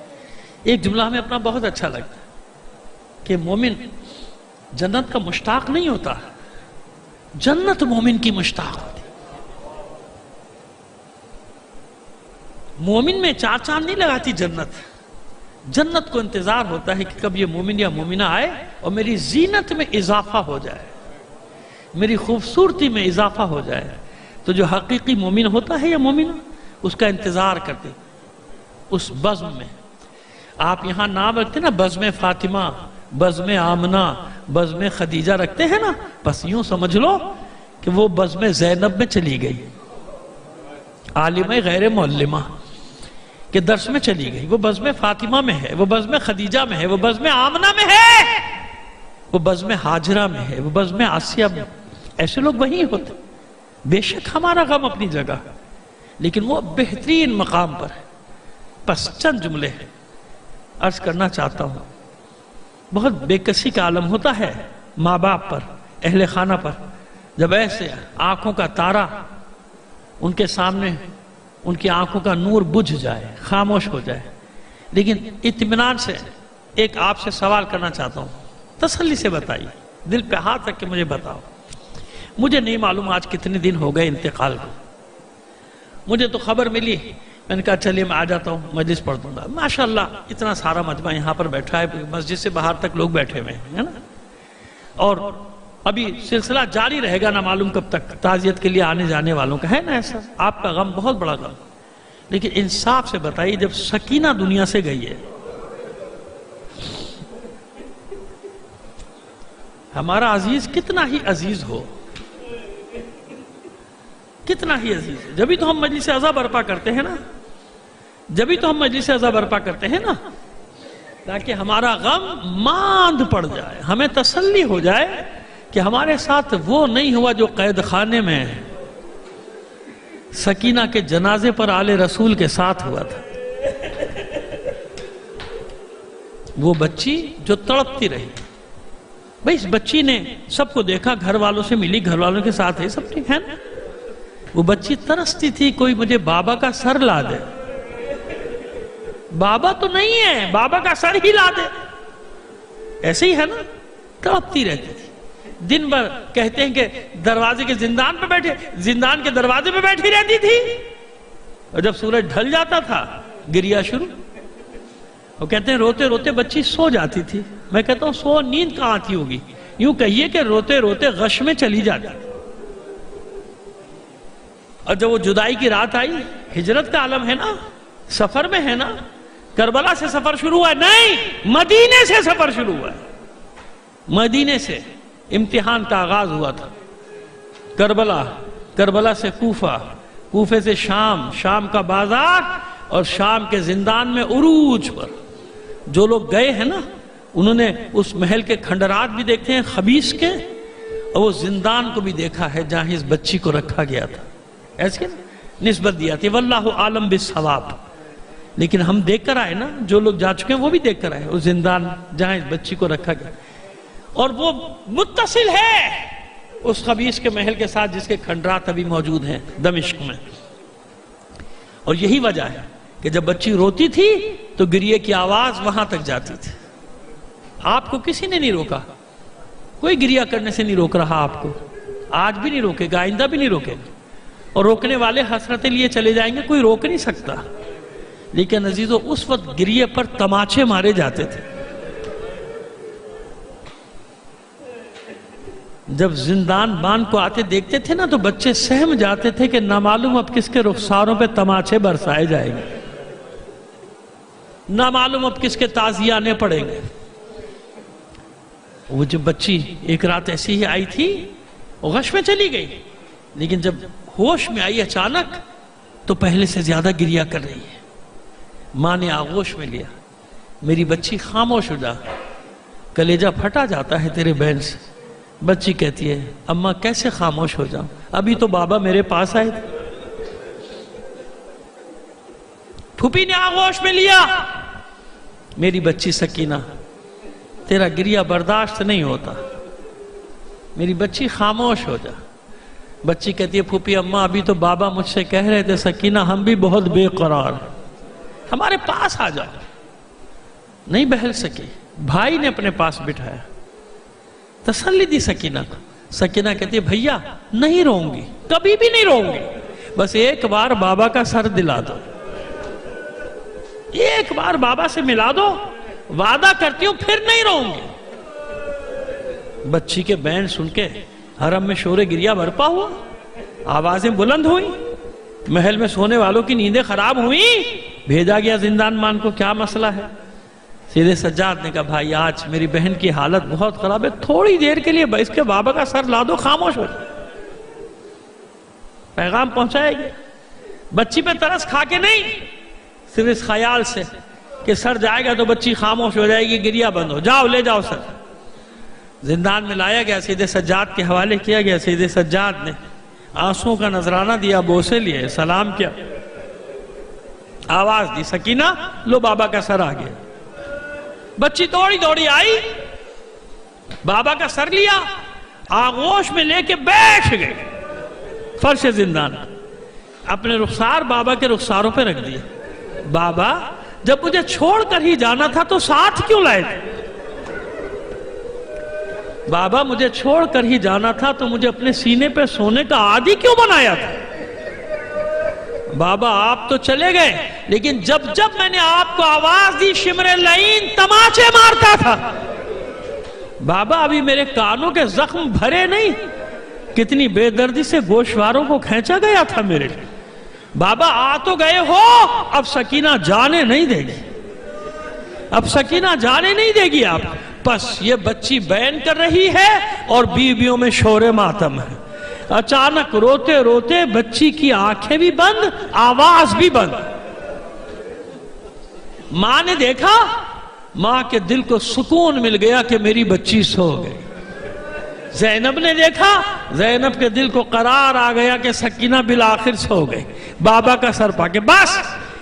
ایک جملہ ہمیں اپنا بہت اچھا لگتا ہے کہ مومن جنت کا مشتاق نہیں ہوتا، جنت مومن کی مشتاق ہوتی. مومن میں چار چاند نہیں لگاتی جنت. جنت کو انتظار ہوتا ہے کہ کب یہ مومن یا مومنہ آئے اور میری زینت میں اضافہ ہو جائے، میری خوبصورتی میں اضافہ ہو جائے. تو جو حقیقی مومن ہوتا ہے یا مومنہ، اس کا انتظار کرتے اس بزم میں. آپ یہاں نام رکھتے نا، بزم فاطمہ، بزم آمنہ، بزم خدیجہ رکھتے ہیں نا، بس یوں سمجھ لو کہ وہ بزم زینب میں چلی گئی، عالمہ غیر معلمہ کہ درس میں چلی گئی. وہ بزم فاطمہ میں ہے، وہ بزم خدیجہ میں ہے، وہ بزم آمنہ میں ہے، وہ بزم حاجرہ میں ہے، وہ بزم آسیہ میں. ایسے لوگ وہی ہوتے. بے شک ہمارا غم اپنی جگہ، لیکن وہ بہترین مقام پر ہے. بس چند جملے عرض کرنا چاہتا ہوں. بہت بے کسی کا عالم ہوتا ہے ماں باپ پر، اہل خانہ پر، جب ایسے آنکھوں کا تارا ان کے سامنے، ان کی آنکھوں کا نور بجھ جائے، خاموش ہو جائے. لیکن اطمینان سے ایک آپ سے سوال کرنا چاہتا ہوں، تسلی سے بتائیے، دل پہ ہاتھ رکھ کے مجھے بتاؤ. مجھے نہیں معلوم آج کتنے دن ہو گئے انتقال کو. مجھے تو خبر ملی، میں نے کہا چلیے میں آ جاتا ہوں، مجلس پڑھ دوں گا. ماشاءاللہ اتنا سارا مجمع یہاں پر بیٹھا ہے، مسجد سے باہر تک لوگ بیٹھے ہوئے ہیں نا. اور ابھی سلسلہ جاری رہے گا، نہ معلوم کب تک تعزیت کے لیے آنے جانے والوں کا ہے نا ایسا. آپ کا غم بہت بڑا غم. لیکن انصاف سے بتائیے، جب سکینہ دنیا سے گئی ہے، ہمارا عزیز کتنا ہی عزیز ہو، کتنا ہی عزیز ہے، جبھی تو ہم مجلس عزا برپا کرتے ہیں نا، جبھی تو ہم مجلس عزا برپا کرتے ہیں نا، تاکہ ہمارا غم ماندھ پڑ جائے، ہمیں تسلی ہو جائے کہ ہمارے ساتھ وہ نہیں ہوا جو قید خانے میں سکینہ کے جنازے پر آل رسول کے ساتھ ہوا تھا. وہ بچی جو تڑپتی رہی، بھئی اس بچی نے سب کو دیکھا، گھر والوں سے ملی، گھر والوں کے ساتھ ہے، سب ٹھیک ہے نا. وہ بچی ترستی تھی کوئی مجھے بابا کا سر لا دے. بابا تو نہیں ہے، بابا کا سر ہی لا دے. ایسے ہی ہے نا، تڑپتی رہتی تھی. دن بھر کہتے ہیں کہ دروازے کے زندان پہ بیٹھے، زندان کے دروازے پہ بیٹھی رہتی تھی، اور جب سورج ڈھل جاتا تھا گریا شروع. وہ کہتے ہیں روتے روتے بچی سو جاتی تھی. میں کہتا ہوں سو نیند کہاں آتی ہوگی، یوں کہیے کہ روتے روتے غش میں چلی جاتی. اور جب وہ جدائی کی رات آئی، ہجرت کا عالم ہے نا، سفر میں ہے نا، کربلا سے سفر شروع ہوا ہے، نہیں مدینے سے سفر شروع ہوا ہے. مدینے سے امتحان کا آغاز ہوا تھا. کربلا، کربلا سے کوفہ، کوفے سے شام، شام کا بازار، اور شام کے زندان میں عروج پر جو لوگ گئے ہیں نا، انہوں نے اس محل کے کھنڈرات بھی دیکھتے ہیں خبیث کے، اور وہ زندان کو بھی دیکھا ہے جہاں اس بچی کو رکھا گیا تھا. ایسے نسبت دیا تھی، واللہ عالم بالصواب. لیکن ہم دیکھ کر آئے نا، جو لوگ جا چکے ہیں وہ بھی دیکھ کر آئے اس زندان جہاں اس بچی کو رکھا گیا، اور وہ متصل ہے اس خبیث کے محل کے ساتھ جس کے کھنڈرات ابھی موجود ہیں دمشق میں. اور یہی وجہ ہے کہ جب بچی روتی تھی تو گریے کی آواز وہاں تک جاتی تھی. آپ کو کسی نے نہیں روکا، کوئی گریا کرنے سے نہیں روک رہا آپ کو، آج بھی نہیں روکے گا، آئندہ بھی نہیں روکے گا. اور روکنے والے حسرتیں لیے چلے جائیں گے، کوئی روک نہیں سکتا. لیکن عزیزو اس وقت گریے پر تماچے مارے جاتے تھے. جب زندان بان کو آتے دیکھتے تھے نا تو بچے سہم جاتے تھے کہ نامعلوم اب کس کے رخساروں پہ تماچے برسائے جائیں گے، نامعلوم اب کس کے تعزیے آنے پڑیں گے. وہ جب بچی ایک رات ایسی ہی آئی تھی، وہ غش میں چلی گئی، لیکن جب ہوش میں آئی اچانک تو پہلے سے زیادہ گریا کر رہی ہے. ماں نے آغوش میں لیا، میری بچی خاموش ہو جا، کلیجہ پھٹا جاتا ہے تیرے بہن سے. بچی کہتی ہے اماں کیسے خاموش ہو جاؤں، ابھی تو بابا میرے پاس آئے تھے. پھوپھی نے آغوش میں لیا، میری بچی سکینہ تیرا گریا برداشت نہیں ہوتا، میری بچی خاموش ہو جا. بچی کہتی ہے پھوپھی اماں ابھی تو بابا مجھ سے کہہ رہے تھے سکینہ ہم بھی بہت بے قرار ہیں، ہمارے پاس آ جاؤ. نہیں بہل سکی، بھائی نے اپنے پاس بٹھایا، تسلی دی سکینہ کو. سکینہ کہتی ہے بھیا نہیں رہوں گی، کبھی بھی نہیں رہوں گی، بس ایک بار بابا کا سر دلا دو، ایک بار بابا سے ملا دو، وعدہ کرتی ہوں پھر نہیں رہوں گی. بچی کے بین سن کے حرم میں شور گریا برپا ہوا، آوازیں بلند ہوئی، محل میں سونے والوں کی نیندیں خراب ہوئیں. بھیجا گیا زندان مان کو، کیا مسئلہ ہے؟ سیدھے سجاد نے کہا بھائی آج میری بہن کی حالت بہت خراب ہے، تھوڑی دیر کے لیے اس کے بابا کا سر لا دو، خاموش ہو جائے. پیغام پہنچائے گی. بچی پہ ترس کھا کے نہیں، صرف اس خیال سے کہ سر جائے گا تو بچی خاموش ہو جائے گی، گریا بند ہو، جاؤ لے جاؤ سر. زندان میں لایا گیا، سیدھے سجاد کے حوالے کیا گیا. سیدھے سجاد نے آنسوں کا نذرانہ دیا، بوسے لیے، سلام کیا، آواز دی سکینہ لو بابا کا سر آ گیا. بچی دوڑی دوڑی آئی، بابا کا سر لیا، آغوش میں لے کے بیٹھ گئی فرش زندان. اپنے رخسار بابا کے رخساروں پہ رکھ دیے. بابا جب مجھے چھوڑ کر ہی جانا تھا تو ساتھ کیوں لائے تھے؟ بابا مجھے چھوڑ کر ہی جانا تھا تو مجھے اپنے سینے پہ سونے کا عادی کیوں بنایا تھا؟ بابا آپ تو چلے گئے، لیکن جب جب میں نے آپ کو آواز دی شمر لعین تماچے مارتا تھا. بابا ابھی میرے کانوں کے زخم بھرے نہیں، کتنی بے دردی سے گوشواروں کو کھینچا گیا تھا میرے لیے۔ بابا آ تو گئے ہو، اب سکینہ جانے نہیں دے گی، اب سکینہ جانے نہیں دے گی آپ۔ بس یہ بچی بین کر رہی ہے اور بیویوں میں شور ماتم ہے۔ اچانک روتے روتے بچی کی آنکھیں بھی بند، آواز بھی بند۔ ماں نے دیکھا، ماں کے دل کو سکون مل گیا کہ میری بچی سو گئی۔ زینب نے دیکھا، زینب کے دل کو قرار آ گیا کہ سکینہ بالآخر سو گئی۔ بابا کا سر پاکے بس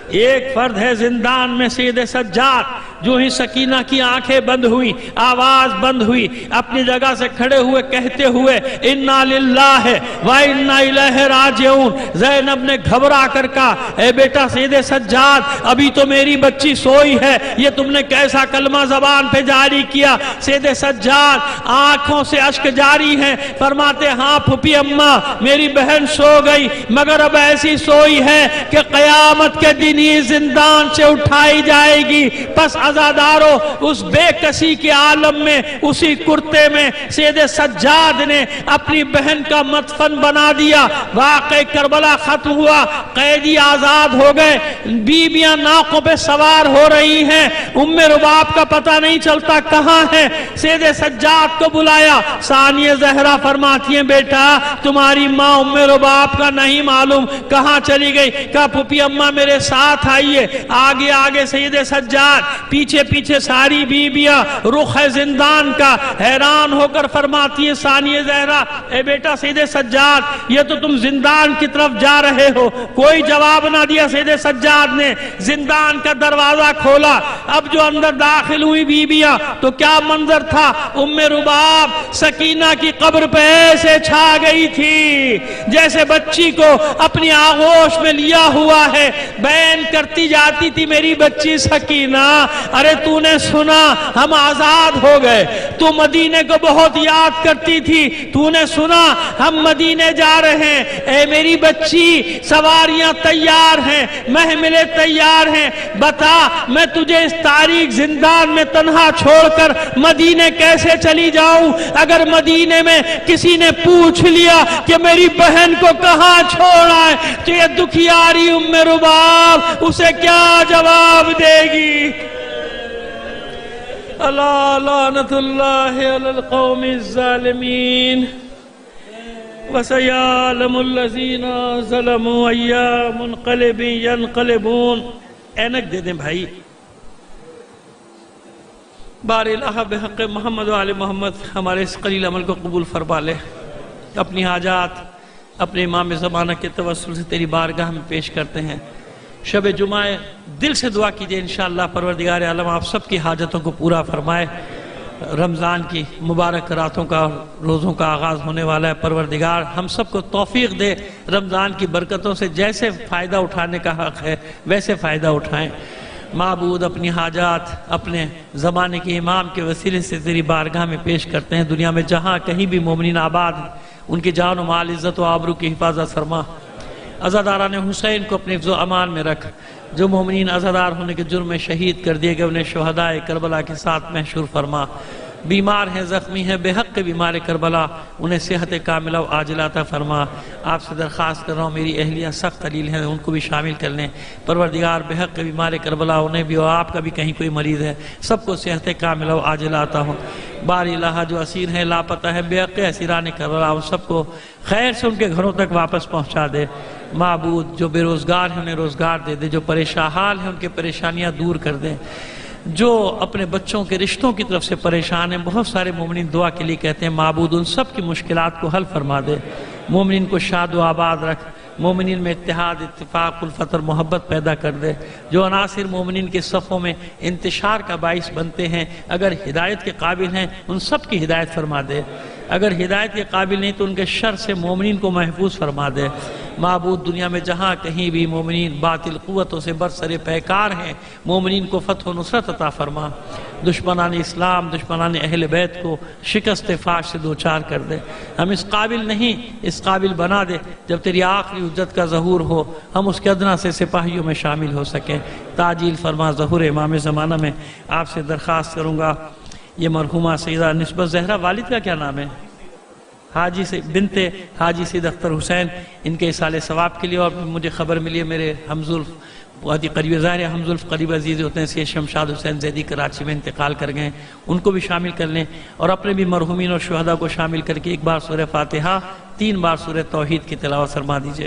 ایک فرد ہے زندان میں، سید سجاد۔ جو ہی سکینہ کی آنکھیں بند ہوئی، آواز بند ہوئی، اپنی جگہ سے کھڑے ہوئے کہتے ہوئے اِنَّا لِلَّهِ وَإِنَّا إِلَيْهِ رَاجِعُونَ۔ زینب نے گھبرا کر کہا، اے بیٹا سید سجاد، ابھی تو میری بچی سوئی ہے، یہ تم نے کیسا کلمہ زبان پہ جاری کیا؟ سید سجاد آنکھوں سے اشک جاری ہیں، فرماتے ہاں پھپھی اماں، میری بہن سو گئی، مگر اب ایسی سوئی ہے کہ قیامت کے دن ہی زندان سے اٹھائی جائے گی۔ پس عزادارو، اس بے کسی کے عالم میں، اسی کرتے میں سید سجاد نے اپنی بہن کا مدفن بنا دیا۔ واقع کربلا ختم ہوا، قیدی آزاد ہو گئے، بیویاں ناقوں پہ سوار ہو رہی ہیں، ام رباب کا پتہ نہیں چلتا کہاں ہے۔ سید سجاد کو بلایا، ثانیہ زہرا فرماتی ہیں بیٹا تمہاری ماں ام رباب کا نہیں معلوم کہاں چلی گئی۔ کہا پھپھی اماں میرے ساتھ آئیے۔ آگے آگے سید سجاد، پیچھے پیچھے ساری بیبیاں، رخ ہے زندان کا۔ حیران ہو کر فرماتی ہے ثانیہ زہرا، اے بیٹا سید سجاد، یہ تو تم زندان کی طرف جا رہے ہو۔ کوئی جواب نہ دیا سید سجاد نے۔ زندان کا دروازہ کھولا، اب جو اندر داخل ہوئی بیبیاں تو کیا منظر تھا؟ ام رباب سکینہ کی قبر پہ ایسے چھا گئی تھی جیسے بچی کو اپنی آغوش میں لیا ہوا ہے۔ بیان کرتی جاتی تھی، میری بچی سکینہ، ارے تو نے سنا ہم آزاد ہو گئے، تو مدینے کو بہت یاد کرتی تھی، تو نے سنا ہم مدینے جا رہے ہیں، اے میری بچی سواریاں تیار ہیں، محملیں تیار ہیں، بتا میں تجھے اس تاریک زندان میں تنہا چھوڑ کر مدینے کیسے چلی جاؤں؟ اگر مدینے میں کسی نے پوچھ لیا کہ میری بہن کو کہاں چھوڑا ہے تو یہ دکھیاری ام رباب اسے کیا جواب دے گی؟ اللہ لعنت اللہ علی القوم الظالمین وَسَيَعْلَمُ الَّذِينَ ظَلَمُوا أَيَّ مُنْقَلِبٍ يَنْقَلِبُونَ۔ اینک دے دیں بھائی۔ بار الہ بحق محمد و آل محمد ہمارے اس قلیل عمل کو قبول فرما لے۔ اپنی حاجات اپنے امام زمانہ کے توسل سے تیری بارگاہ میں پیش کرتے ہیں۔ شب جمعہ دل سے دعا کیجئے انشاءاللہ پروردگار عالم آپ سب کی حاجتوں کو پورا فرمائے۔ رمضان کی مبارک راتوں کا روزوں کا آغاز ہونے والا ہے، پروردگار ہم سب کو توفیق دے رمضان کی برکتوں سے جیسے فائدہ اٹھانے کا حق ہے ویسے فائدہ اٹھائیں۔ معبود اپنی حاجات اپنے زمانے کے امام کے وسیلے سے تیری بارگاہ میں پیش کرتے ہیں۔ دنیا میں جہاں کہیں بھی مومنین آباد ان کی جان و مال عزت و آبرو کی حفاظت فرما۔ عزاداران حسین کو اپنے حفظ و امان میں رکھ۔ جو مومنین عزادار ہونے کے جرم میں شہید کر دیے گئے انہیں شہداء کربلا کے ساتھ محشور فرما۔ بیمار ہیں، زخمی ہیں، بے حق بیمار کربلا انہیں صحت کاملہ و عاجلہ عطا فرما۔ آپ سے درخواست کر رہا ہوں میری اہلیہ سخت علیل ہیں، ان کو بھی شامل کر لیں۔ پروردگار بے حق بیمار کربلا انہیں بھی اور آپ کا بھی کہیں کوئی مریض ہے سب کو صحت کاملہ و عاجلہ عطا ہو۔ باری الہ جو اسیر ہیں لاپتہ ہیں بے حق اسیران کربلا ان سب کو خیر سے ان کے گھروں تک واپس پہنچا دے۔ معبود جو بے روزگار ہیں انہیں روزگار دے دے، جو پریشان حال ہیں ان کے پریشانیاں دور کر دیں۔ جو اپنے بچوں کے رشتوں کی طرف سے پریشان ہیں بہت سارے مومنین دعا کے لیے کہتے ہیں، معبود ان سب کی مشکلات کو حل فرما دے۔ مومنین کو شاد و آباد رکھ، مومنین میں اتحاد اتفاق الفت اور محبت پیدا کر دے۔ جو عناصر مومنین کے صفوں میں انتشار کا باعث بنتے ہیں اگر ہدایت کے قابل ہیں ان سب کی ہدایت فرما دے، اگر ہدایت کے قابل نہیں تو ان کے شر سے مومنین کو محفوظ فرما دے۔ معبود دنیا میں جہاں کہیں بھی مومنین باطل قوتوں سے برسر پیکار ہیں مومنین کو فتح و نصرت عطا فرما۔ دشمنان اسلام دشمنان اہل بیت کو شکست فاش سے دوچار کر دے۔ ہم اس قابل نہیں اس قابل بنا دے جب تیری آخری حجت کا ظہور ہو ہم اس کے ادنا سے سپاہیوں میں شامل ہو سکیں۔ تعجیل فرما ظہور امام زمانہ میں۔ آپ سے درخواست کروں گا یہ مرحومہ سیدہ نسبت زہرا، والد کا کیا نام ہے؟ حاجی سے بنت حاجی سید اختر حسین، ان کے اصالِ ثواب کے لیے. اور مجھے خبر ملی ہے میرے ہمزلف بہت ہی قریب ظاہر ہمزلف قریب عزیز ہوتے ہیں، سید شمشاد حسین زیدی کراچی میں انتقال کر گئے، ان کو بھی شامل کر لیں، اور اپنے بھی مرحومین اور شہداء کو شامل کر کے ایک بار سورہ فاتحہ 3 بار سورہ توحید کی تلاوت فرما دیجیے.